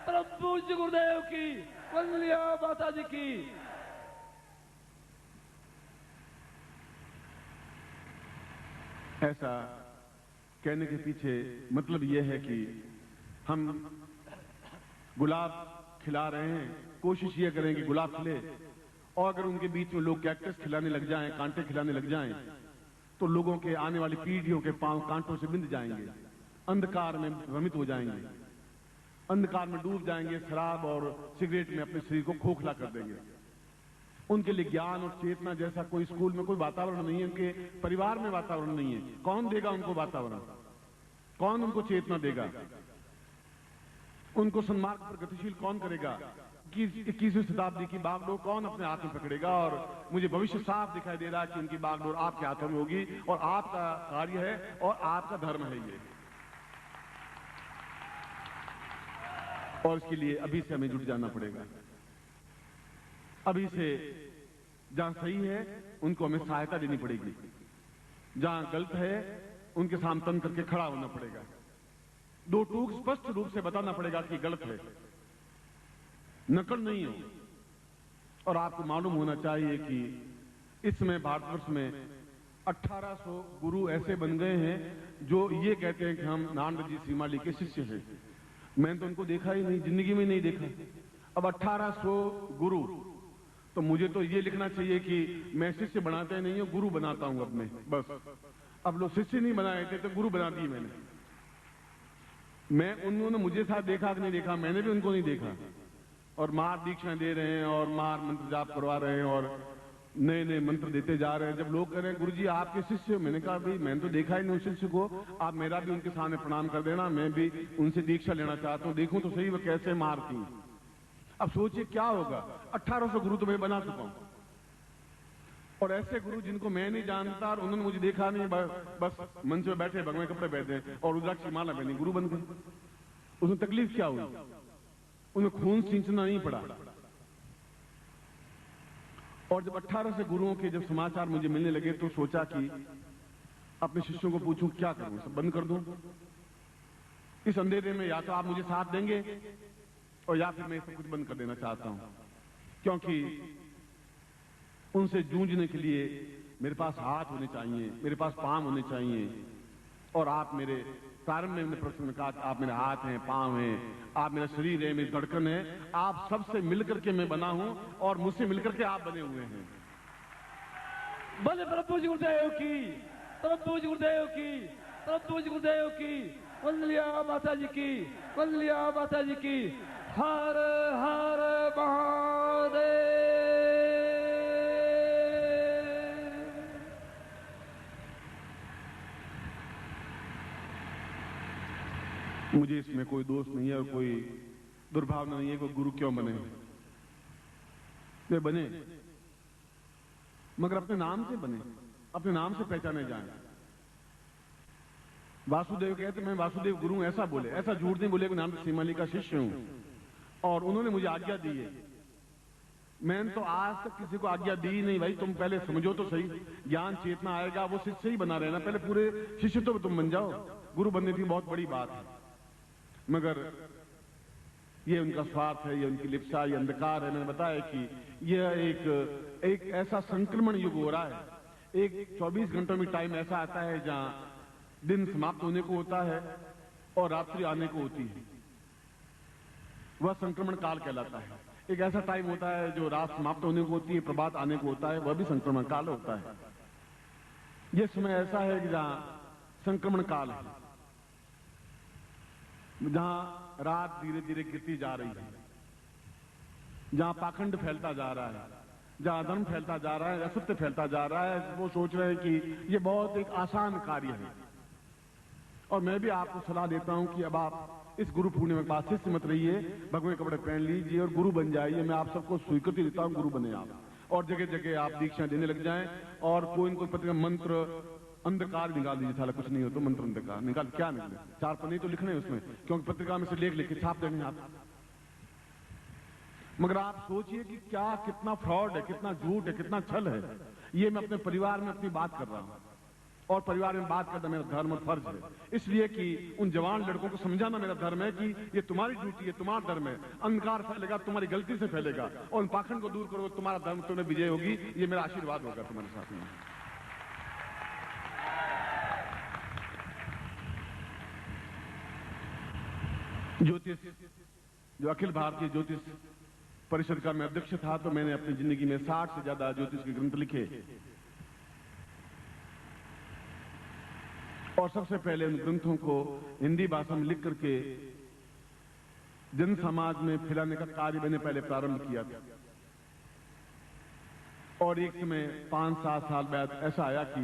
बल पूज्य गुरुदेव की, वंदलिया माता जी की। ऐसा कहने के पीछे मतलब यह है कि हम गुलाब खिला रहे हैं, कोशिश ये करें कि गुलाब खिले, और अगर उनके बीच में लोग कैक्टस खिलाने लग जाएं, कांटे खिलाने लग जाएं, तो लोगों के आने वाली पीढ़ियों के पांव कांटों से बिंद जाएंगे, अंधकार में भ्रमित हो जाएंगे, अंधकार में डूब जाएंगे, शराब और सिगरेट में अपने शरीर को खोखला कर देंगे। उनके लिए ज्ञान और चेतना जैसा कोई स्कूल में कोई वातावरण नहीं है, उनके परिवार में वातावरण नहीं है। कौन देगा उनको वातावरण? कौन उनको चेतना देगा? उनको सन्मार्ग पर गतिशील कौन करेगा? 21वीं शताब्दी की बागडोर कौन अपने हाथ में पकड़ेगा? और मुझे भविष्य साफ दिखाई दे रहा है कि उनकी बागडोर आपके हाथों में होगी, और आपका कार्य है और आपका धर्म है ये। और इसके लिए अभी से हमें जुट जाना पड़ेगा। अभी से जहां सही है उनको हमें सहायता देनी पड़ेगी, जहां गलत है उनके सामने तन करके खड़ा होना पड़ेगा, दो टूक स्पष्ट रूप से बताना पड़ेगा कि गलत है, नकल नहीं हो। और आपको मालूम होना चाहिए कि इस समय भारतवर्ष में 1800 गुरु ऐसे बन गए हैं जो ये कहते हैं कि हम नानक जी श्रीमाली के शिष्य हैं। मैंने तो उनको देखा ही नहीं, जिंदगी में नहीं देखा। अब 1800 गुरु, तो मुझे तो ये लिखना चाहिए कि मैं शिष्य बनाते नहीं हूं, गुरु बनाता हूं अपने, बस। अब लोग शिष्य नहीं बनाए थे तो गुरु बना दिए मैंने। मैं उन्होंने मुझे साथ देखा कि नहीं देखा, मैंने भी उनको नहीं देखा। और मार दीक्षाएं दे रहे हैं और मार मंत्र जाप करवा रहे हैं और नए नए मंत्र देते जा रहे हैं। जब लोग कह रहे हैं गुरु जी आपके शिष्य, मैंने कहा भाई मैंने तो देखा ही नहीं उस शिष्य को, आप मेरा भी उनके सामने प्रणाम कर देना, मैं भी उनसे दीक्षा लेना चाहता हूं, देखूं तो सही वो कैसे मारती। अब सोचिए क्या होगा, 1800 गुरु तो मैं बना चुका हूं, और ऐसे गुरु जिनको मैं नहीं जानता और उन्होंने मुझे देखा नहीं, बस मंच में बैठे, भगवे कपड़े पहने और रुद्राक्ष की माला पहनी, गुरु बन गए। उसमें तकलीफ क्या हुई? उन्हें खून सींचना नहीं पड़ा। और जब 18 से गुरुओं के जब समाचार मुझे मिलने लगे तो सोचा कि अपने शिष्यों को पूछूं क्या करूं, सब बंद कर दूं? इस अंधेरे में या तो आप मुझे साथ देंगे और या फिर मैं सब कुछ बंद कर देना चाहता हूं, क्योंकि उनसे जूझने के लिए मेरे पास हाथ होने चाहिए, मेरे पास पांव होने चाहिए। और आप मेरे प्रारंभ में हमने प्रश्न में कहा आप मेरे हाथ हैं, पांव हैं, आप मेरा शरीर है, मेरी धड़कन है, आप सबसे मिलकर के मैं बना हूं और मुझसे मिलकर के आप बने हुए हैं। बोले परम पूज्य गुरुदेव की, परम पूज्य गुरुदेव की, परम पूज्य गुरुदेव की, वंदलिया माता जी की, वंदलिया माता जी की। हर हर महादेव। मुझे इसमें कोई दोष नहीं है और कोई दुर्भावना नहीं है कोई गुरु क्यों बने। वे बने मगर अपने नाम से बने, अपने नाम से पहचाने जाएं। वासुदेव कहते मैं वासुदेव गुरु ऐसा बोले, ऐसा झूठ नहीं बोले कि नाम श्रीमाली का शिष्य हूं और उन्होंने मुझे आज्ञा दी है। मैंने तो आज तक किसी को आज्ञा दी नहीं। भाई तुम पहले समझो तो सही, ज्ञान चेतना आएगा वो शिष्य ही बना रहना, पहले पूरे शिष्य तो तुम बन जाओ। गुरु बनने की बहुत बड़ी बात है, मगर ये उनका स्वार्थ है, ये उनकी लिप्सा, ये अंधकार है। मैंने बताया कि यह एक ऐसा संक्रमण युग हो रहा है। एक 24 घंटों में टाइम ऐसा आता है जहां दिन समाप्त होने को होता है और रात्रि आने को होती है, वह संक्रमण काल कहलाता है। एक ऐसा टाइम होता है जो रात समाप्त होने को होती है, प्रभात आने को होता है, वह भी संक्रमण काल होता है। यह समय ऐसा है कि जहां संक्रमण काल है, जहां रात धीरे धीरे गिरती जा रही है, जहां पाखंड फैलता जा रहा है, जहां धर्म फैलता जा रहा है, असत्य फैलता जा रहा है। वो सोच रहे हैं कि ये बहुत एक आसान कार्य है। और मैं भी आपको सलाह देता हूं कि अब आप इस गुरु पूर्णिमा के बाद शिष्य मत रहिए, भगवे कपड़े पहन लीजिए और गुरु बन जाइए। मैं आप सबको स्वीकृति देता हूं, गुरु बने आप, और जगह जगह आप दीक्षा देने लग जाएं और कोई न कोई पत्र मंत्र अंधकार निकाल दीजिए, साला कुछ नहीं हो तो मंत्र अंधकार निकाल, क्या निकले? 4 पन्ने तो लिखने हैं उसमें, क्योंकि पत्रिका में से लेख लिख के छाप देंगे आप। मगर आप सोचिए कि क्या, कितना फ्रॉड है, कितना झूठ है, कितना छल है। ये मैं अपने परिवार में अपनी बात कर रहा हूं, और परिवार में बात करना मेरा धर्म और फर्ज है, इसलिए कि उन जवान लड़कों को समझाना मेरा धर्म है कि ये तुम्हारी ड्यूटी है, तुम्हारा धर्म है। अंधकार फैलेगा तुम्हारी गलती से फैलेगा, और उन पाखंड को दूर करो, तुम्हारा धर्म तुम्हें विजय होगी। ये मेरा आशीर्वाद होगा तुम्हारे साथ में। ज्योतिष, जो अखिल भारतीय ज्योतिष परिषद का मैं अध्यक्ष था, तो मैंने अपनी जिंदगी में 60 से ज्यादा ज्योतिष के ग्रंथ लिखे, और सबसे पहले उन ग्रंथों को हिंदी भाषा में लिख करके जन समाज में फैलाने का कार्य मैंने पहले प्रारंभ किया था। और एक समय 5-7 साल बाद ऐसा आया कि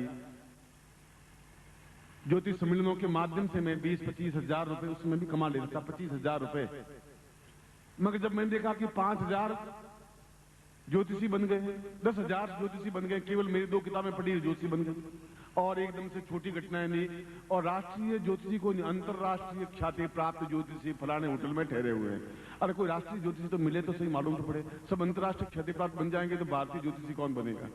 ज्योतिष सम्मेलनों के माध्यम से मैं 20-25 हजार रुपए उसमें भी कमा लेता था, 25 हजार रुपए। मगर जब मैंने देखा कि 5,000 ज्योतिषी बन गए, 10,000 ज्योतिषी बन गए, केवल मेरी 2 किताबें पढ़ी ज्योतिषी बन गए, और एकदम से छोटी घटनाएं नहीं, और राष्ट्रीय ज्योतिषी को नहीं, अंतरराष्ट्रीय ख्याति प्राप्त ज्योतिषी फलाने होटल में ठहरे हुए हैं। अरे कोई राष्ट्रीय ज्योतिषी तो मिले तो सही, मालूम तो पड़े। सब अंतरराष्ट्रीय ख्याति प्राप्त बन जाएंगे तो भारतीय ज्योतिषी कौन बनेगा?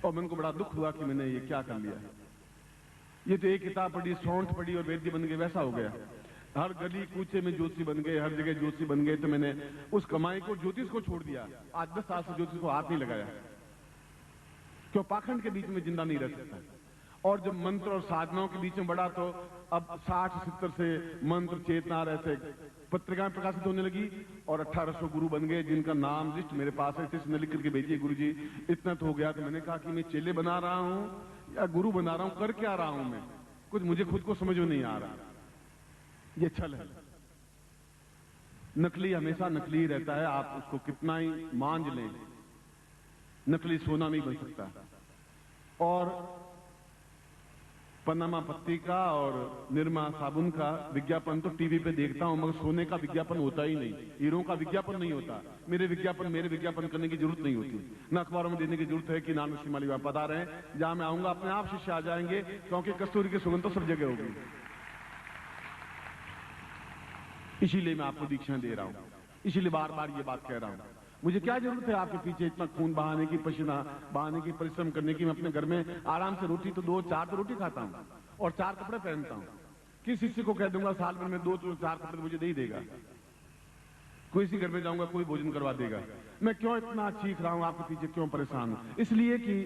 और मन को बड़ा दुख हुआ कि मैंने ये क्या कर लिया। ये तो एक किताब पढ़ी, सौंठ पढ़ी और वैद्य बन गए, वैसा हो गया। हर गली कूचे में ज्योतिषी बन गए, हर जगह ज्योतिषी बन गए, तो मैंने उस कमाई को, ज्योतिष को छोड़ दिया। आज 10 साल से ज्योतिष को हाथ नहीं लगाया, क्यों? पाखंड के बीच में जिंदा नहीं रह सकता। और जब मंत्र और साधनाओं के बीच में बढ़ा, तो अब 60-70 से मंत्र चेतना रहते पत्रिकाएं प्रकाशित होने लगी, और 1800 गुरु बन गए, जिनका नाम लिस्ट मेरे पास है। इसने लिख करके भेजिए गुरु जी, इतना तो हो गया। तो मैंने कहा कि मैं चेले बना रहा हूं या गुरु बना रहा हूं, कर क्या रहा हूं मैं? कुछ मुझे खुद को समझ में नहीं आ रहा। ये छल है। नकली हमेशा नकली रहता है, आप उसको कितना ही मांझ लें, नकली सोना नहीं बन सकता। और पनामा पत्ती का और निरमा साबुन का विज्ञापन तो टीवी पे देखता हूं, मगर सोने का विज्ञापन होता ही नहीं, हीरो का विज्ञापन नहीं होता। मेरे विज्ञापन करने की जरूरत नहीं होती, न अखबारों में देने की जरूरत है कि नानक शिमाली वहां पता रहे। जहां मैं आऊंगा अपने आप शिष्य आ जाएंगे, क्योंकि कस्तूरी की सुगंध तो सब जगह होगी। इसीलिए मैं आपको दीक्षाएं दे रहा हूं, इसीलिए बार बार ये बात कह रहा हूं। मुझे क्या जरूरत है आपके पीछे इतना खून बहाने की, पसीना बहाने की, परिश्रम करने की? मैं अपने घर में आराम से रोटी तो 2-4 तो रोटी खाता हूं, और 4 कपड़े पहनता हूं। किस शिष्य को कह दूंगा साल भर में 2-4 कपड़े मुझे नहीं देगा? कोई सी घर में जाऊंगा, कोई भोजन करवा देगा? मैं क्यों इतना चीख रहा हूं आपके पीछे, क्यों परेशान हूं? इसलिए कि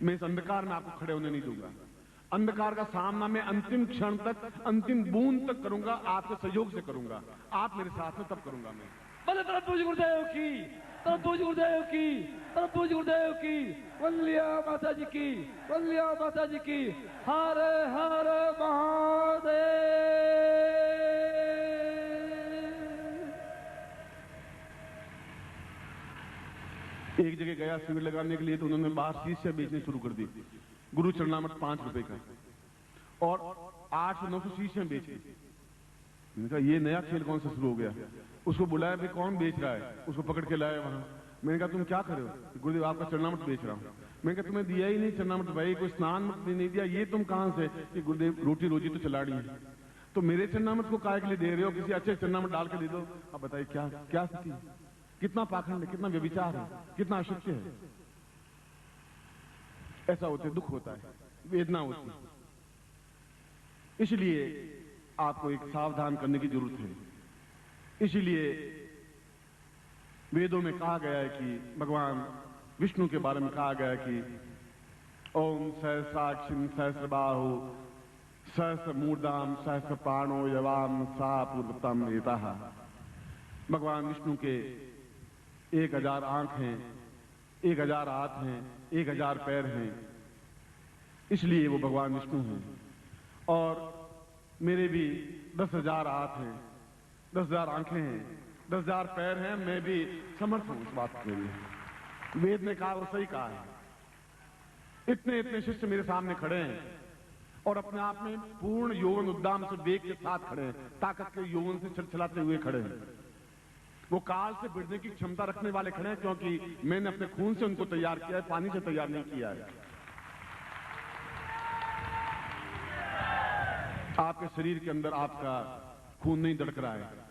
मैं इस अंधकार में आपको खड़े होने नहीं दूंगा। अंधकार का सामना मैं अंतिम क्षण तक, अंतिम बूंद तक करूंगा, आपके सहयोग से करूंगा। आप मेरे साथ में तब करूंगा मैं। बोले परम पूज्य गुरुदेव की, परम पूज्य गुरुदेव की, परम पूज्य गुरुदेव की, वंदलिया माता जी की, वंदलिया माता जी की। हर हर महादेव। एक जगह गया शिविर लगाने के लिए, तो उन्होंने बाहर शीशियां बेचनी शुरू कर दी। गुरु चरणामृत 5 रुपए का, और 800-900 शीशियां बेची। मैंने कहा ये नया खेल कौन सा शुरू हो गया? उसको बुलाया, भाई कौन बेच रहा है? उसको पकड़ के लाया वहां। मैंने कहा तुम क्या कर रहे हो? गुरुदेव आपका चरणामृत बेच रहा हूं। मैंने कहा तुम्हें दिया ही नहीं चरणामृत भाई, कोई स्नान मत नहीं दिया, ये तुम कहां से? कि गुरुदेव रोटी रोजी तो चलानी है। तो मेरे चरणामृत को काहे के लिए दे रहे हो? किसी अच्छे चरणामृत डाल के दे दो। अब बताइए क्या क्या स्थिति, कितना पाखंड है, कितना व्यभिचार है, कितना अशुद्ध है। ऐसा होते दुख होता है, वेदना होती है। इसलिए आपको एक सावधान करने की जरूरत है। इसलिए वेदों में कहा गया है कि भगवान विष्णु के बारे में कहा गया है कि ओम सहस्राक्षिम सहस्रबाहु सहस्र मूर्धाम सहस्र प्राणो यवाम सा पूर्वतम एतः। भगवान विष्णु के 1000 आंख हैं, 1000 हाथ हैं, 1000 पैर हैं, इसलिए वो भगवान विष्णु हैं। और मेरे भी 10,000 हाथ हैं, 10,000 आंखें हैं, 10,000 पैर हैं। मैं भी समर्थ हूं इस बात के लिए। वेद ने कहा वो सही कहा है। इतने इतने शिष्य मेरे सामने खड़े हैं, और अपने आप में पूर्ण यौवन उद्दाम से वेग के साथ खड़े हैं, ताकत के यौवन से छलछलाते हुए खड़े हैं। वो काल से भिड़ने की क्षमता रखने वाले खड़े हैं, क्योंकि मैंने अपने खून से उनको तैयार किया है, पानी से तैयार नहीं किया है। आपके शरीर के अंदर आपका खून नहीं धड़क रहा है,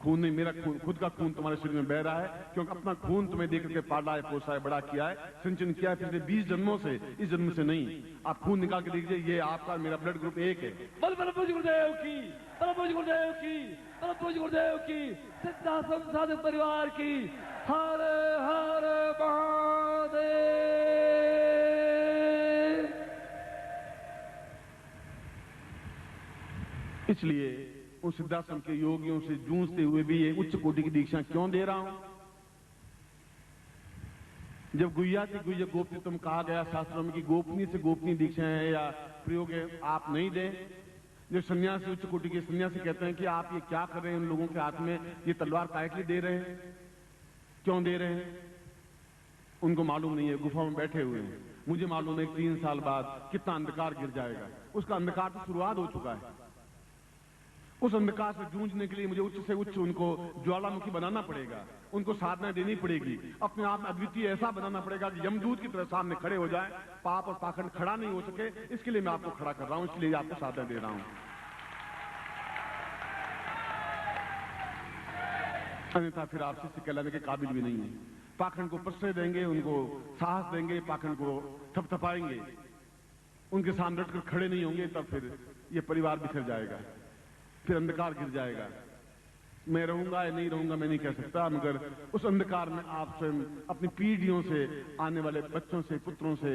खून नहीं, मेरा खून, खुद का खून तुम्हारे शरीर में बह रहा है, क्योंकि अपना खून तुम्हें देकर के पाला है, पोसा है, बड़ा किया है, सिंचन किया है पिछले 20 जन्मों से, इस जन्म से नहीं। आप खून निकाल के देखिए, ये आपका मेरा ब्लड ग्रुप एक है। बल बल पूज्य गुरुदेव की, बल पूज्य गुरुदेव की, बल पूज्य गुरुदेव की, सिद्धाश्रम साधक परिवार की, हर हर महादेव। इसलिए उस सिद्धाश्रम के योगियों से जूझते हुए भी ये उच्च कोटि की दीक्षा क्यों दे रहा हूं? जब गुह्याति गुह्य गोपनीय तुम कहा गया शास्त्रों में कि गोपनीय से गोपनीय दीक्षा है या प्रयोग है, आप नहीं दें। जो सन्यासी उच्च कोटि के सन्यासी कहते हैं कि आप ये क्या कर रहे हैं, उन लोगों के हाथ में ये तलवार काहे के लिए दे रहे हैं, क्यों दे रहे हैं? उनको मालूम नहीं है, गुफा में बैठे हुए हैं। मुझे मालूम है 3 साल बाद कितना अंधकार गिर जाएगा। उसका अंधकार तो शुरुआत हो चुका है। उस अंधकार से जूझने के लिए मुझे उच्च से उच्च उनको ज्वालामुखी बनाना पड़ेगा, उनको साधना देनी पड़ेगी, अपने आप में अद्वितीय ऐसा बनाना पड़ेगा कि यमदूत की तरह सामने खड़े हो जाए, पाप और पाखंड खड़ा नहीं हो सके। इसके लिए मैं आपको खड़ा कर रहा हूं, इसलिए आपको साधना दे रहा हूं। अन्यथा फिर आप शिष्य कहलाने के काबिल भी नहीं है। पाखंड को प्रश्रय देंगे, उनको साहस देंगे, पाखंड को थपथपाएंगे, उनके सामने डटकर खड़े नहीं होंगे, तब फिर ये परिवार बिखर जाएगा, फिर अंधकार गिर जाएगा। मैं रहूंगा या नहीं रहूंगा मैं नहीं कह सकता, मगर उस अंधकार में आप स्वयं अपनी पीढ़ियों से आने वाले बच्चों से, पुत्रों से,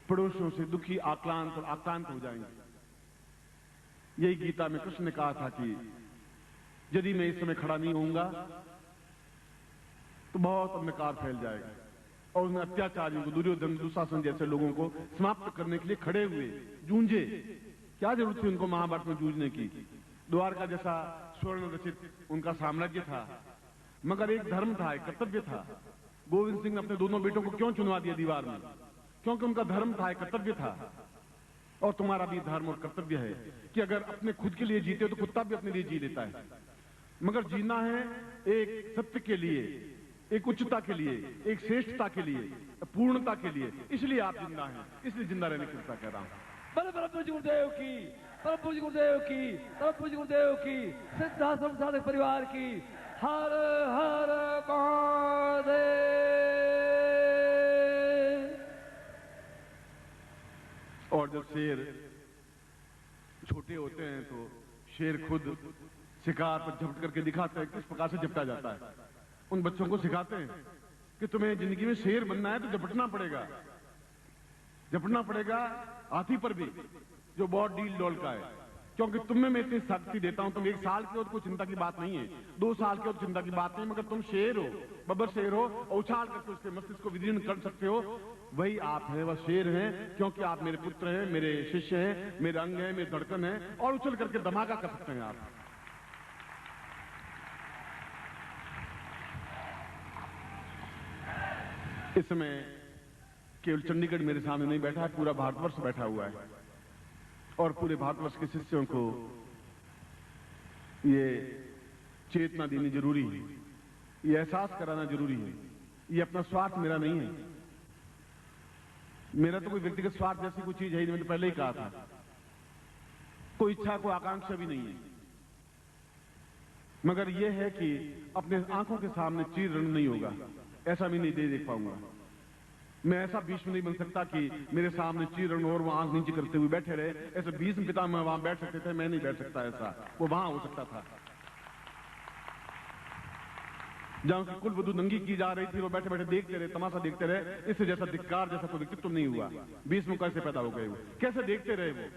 पड़ोसियों से दुखी, आक्रांत और आक्रांत हो जाएंगे। यही गीता में कृष्ण ने कहा था कि यदि मैं इस समय खड़ा नहीं होऊंगा तो बहुत अंधकार फैल जाएगा। और उसने अत्याचारियों को, दुर्योधन, दुशासन जैसे लोगों को समाप्त करने के लिए खड़े हुए, जूझे। क्या जरूरत थी उनको महाभारत में जूझने की? द्वारका जैसा स्वर्ण रचित उनका साम्राज्य था, मगर एक धर्म था, एक कर्तव्य था। गोविंद सिंह ने अपने दोनों बेटों को क्यों चुनवा दिया दीवार में? क्योंकि उनका धर्म था, एक कर्तव्य था। और तुम्हारा भी धर्म और कर्तव्य है कि अगर अपने खुद के लिए जीते हो तो कुत्ता भी अपने लिए जी लेता है, मगर जीना है एक सत्य के लिए, एक उच्चता के लिए, एक श्रेष्ठता के लिए, पूर्णता के लिए। इसलिए आप जिंदा हैं, इसलिए जिंदा रहने की कृपा कर रहा हूं। बल बल पूज्य गुरुदेव की, बल पूज्य गुरुदेव की, बल पूज्य गुरुदेव की, सिद्धाश्रम साधक परिवार की, हर हर महादेव। और जब शेर छोटे होते हैं तो शेर खुद शिकार पर झपट करके दिखाते हैं किस प्रकार से झपटा जाता है। उन बच्चों को सिखाते हैं कि तुम्हें जिंदगी में शेर बनना है तो झपटना पड़ेगा, झपटना पड़ेगा हाथी पर भी, जो बहुत डील डोल का है। क्योंकि तुम में मैं इतनी शक्ति देता हूं, तुम 1 साल के हो तो कोई चिंता की बात नहीं है, 2 साल के हो तो चिंता की बात नहीं, मगर तुम शेर हो, बब्बर शेर हो, और उछाल करके उसके मस्तिष्क को विदीर्ण कर सकते हो। वही आप हैं, वह शेर हैं, क्योंकि आप मेरे पुत्र हैं, मेरे शिष्य हैं, मेरे अंग हैं, मेरे धड़कन हैं, और उछल करके धमाका कर सकते हैं आप। इस समय केवल चंडीगढ़ मेरे सामने नहीं बैठा है, पूरा भारतवर्ष बैठा हुआ है, और पूरे भारतवर्ष के शिष्यों को ये चेतना देनी जरूरी है, ये एहसास कराना जरूरी है। ये अपना स्वार्थ मेरा नहीं है, मेरा तो कोई व्यक्तिगत स्वार्थ जैसी कोई चीज है ही नहीं। मैंने पहले ही कहा था, कोई इच्छा, कोई आकांक्षा भी नहीं है, मगर यह है कि अपने आंखों के सामने चीर रण नहीं होगा, ऐसा भी नहीं देख पाऊंगा। मैं ऐसा भीष्म नहीं बन सकता कि मेरे सामने चीर रण और वो आंख नीचे करते हुए बैठे रहे। ऐसे भीष्म पितामह वहां बैठ सकते थे, मैं नहीं बैठ सकता, ऐसा वो वहां हो सकता था। जहां की कुल वधू नंगी की जा रही थी, वो बैठे बैठे देखते रहे, तमाशा देखते रहे। इससे जैसा धिक्कार जैसा कोई व्यक्तित्व नहीं हुआ। भीष्म कैसे पैदा हो गए, वो कैसे देखते रहे वो।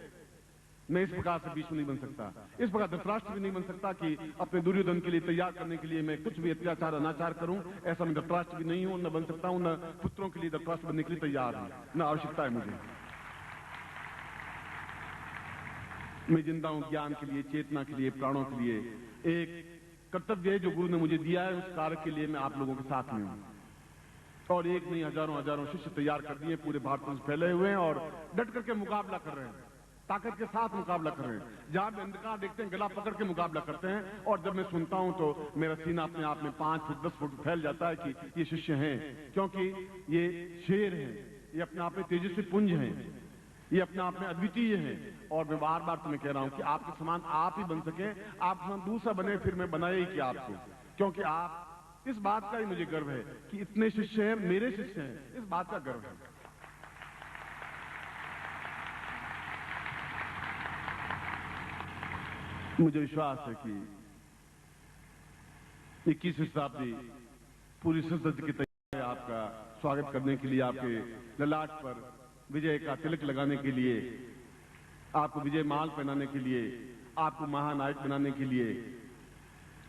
मैं इस प्रकार से भीष्म नहीं बन सकता, इस प्रकार धृतराष्ट्र भी नहीं बन सकता कि अपने दुर्योधन के लिए तैयार करने के लिए मैं कुछ भी अत्याचार अनाचार करूं। ऐसा मैं धृतराष्ट्र भी नहीं हूं, न बन सकता हूं, न पुत्रों के लिए धृतराष्ट्र बनने के लिए तैयार हूं, न आवश्यकता है मुझे। मैं जिंदा हूं ज्ञान के लिए, चेतना के लिए, प्राणों के लिए। एक कर्तव्य है जो गुरु ने मुझे दिया है, उस कार्य के लिए मैं आप लोगों के साथ में हूं। और एक नहीं, हजारों हजारों शिष्य तैयार कर दिए, पूरे भारत में फैले हुए हैं और डट करके मुकाबला कर रहे हैं, ताकत के साथ मुकाबला कर रहे हैं। जहां भी अंधकार देखते हैं गला पकड़ के मुकाबला करते हैं। और जब मैं सुनता हूं तो मेरा सीना अपने आप में 5 फुट 10 फुट फैल जाता है कि ये शिष्य हैं, क्योंकि ये शेर हैं, ये अपने आप में तेजस्वी पुंज हैं। ये अपने आप में अद्वितीय हैं। और मैं बार बार तुम्हें कह रहा हूं कि आपके समान आप ही बन सके, आप समान दूसरा बने, फिर मैं बनाया ही किया आपको, क्योंकि आप, इस बात का ही मुझे गर्व है कि इतने शिष्य हैं, मेरे शिष्य हैं, इस बात का गर्व है। मुझे विश्वास है कि 21वीं शताब्दी पूरी संसद की तैयारी है आपका स्वागत करने के लिए, आपके ललाट पर विजय का तिलक लगाने के लिए, आपको विजय माल पहनाने के लिए, आपको महानायक बनाने के लिए,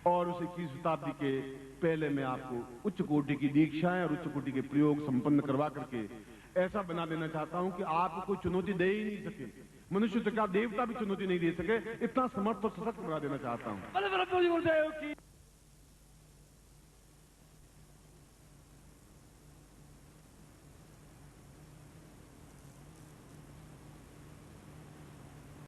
और उस 21वीं शताब्दी के पहले मैं आपको उच्च कोटि की दीक्षाएं और उच्च कोटि के प्रयोग संपन्न करवा करके ऐसा बना देना चाहता हूं कि आपको कोई चुनौती दे ही नहीं सके, मनुष्य का देवता भी चुनौती नहीं दे सके, इतना समर्थ और सशक्त बना देना चाहता हूं।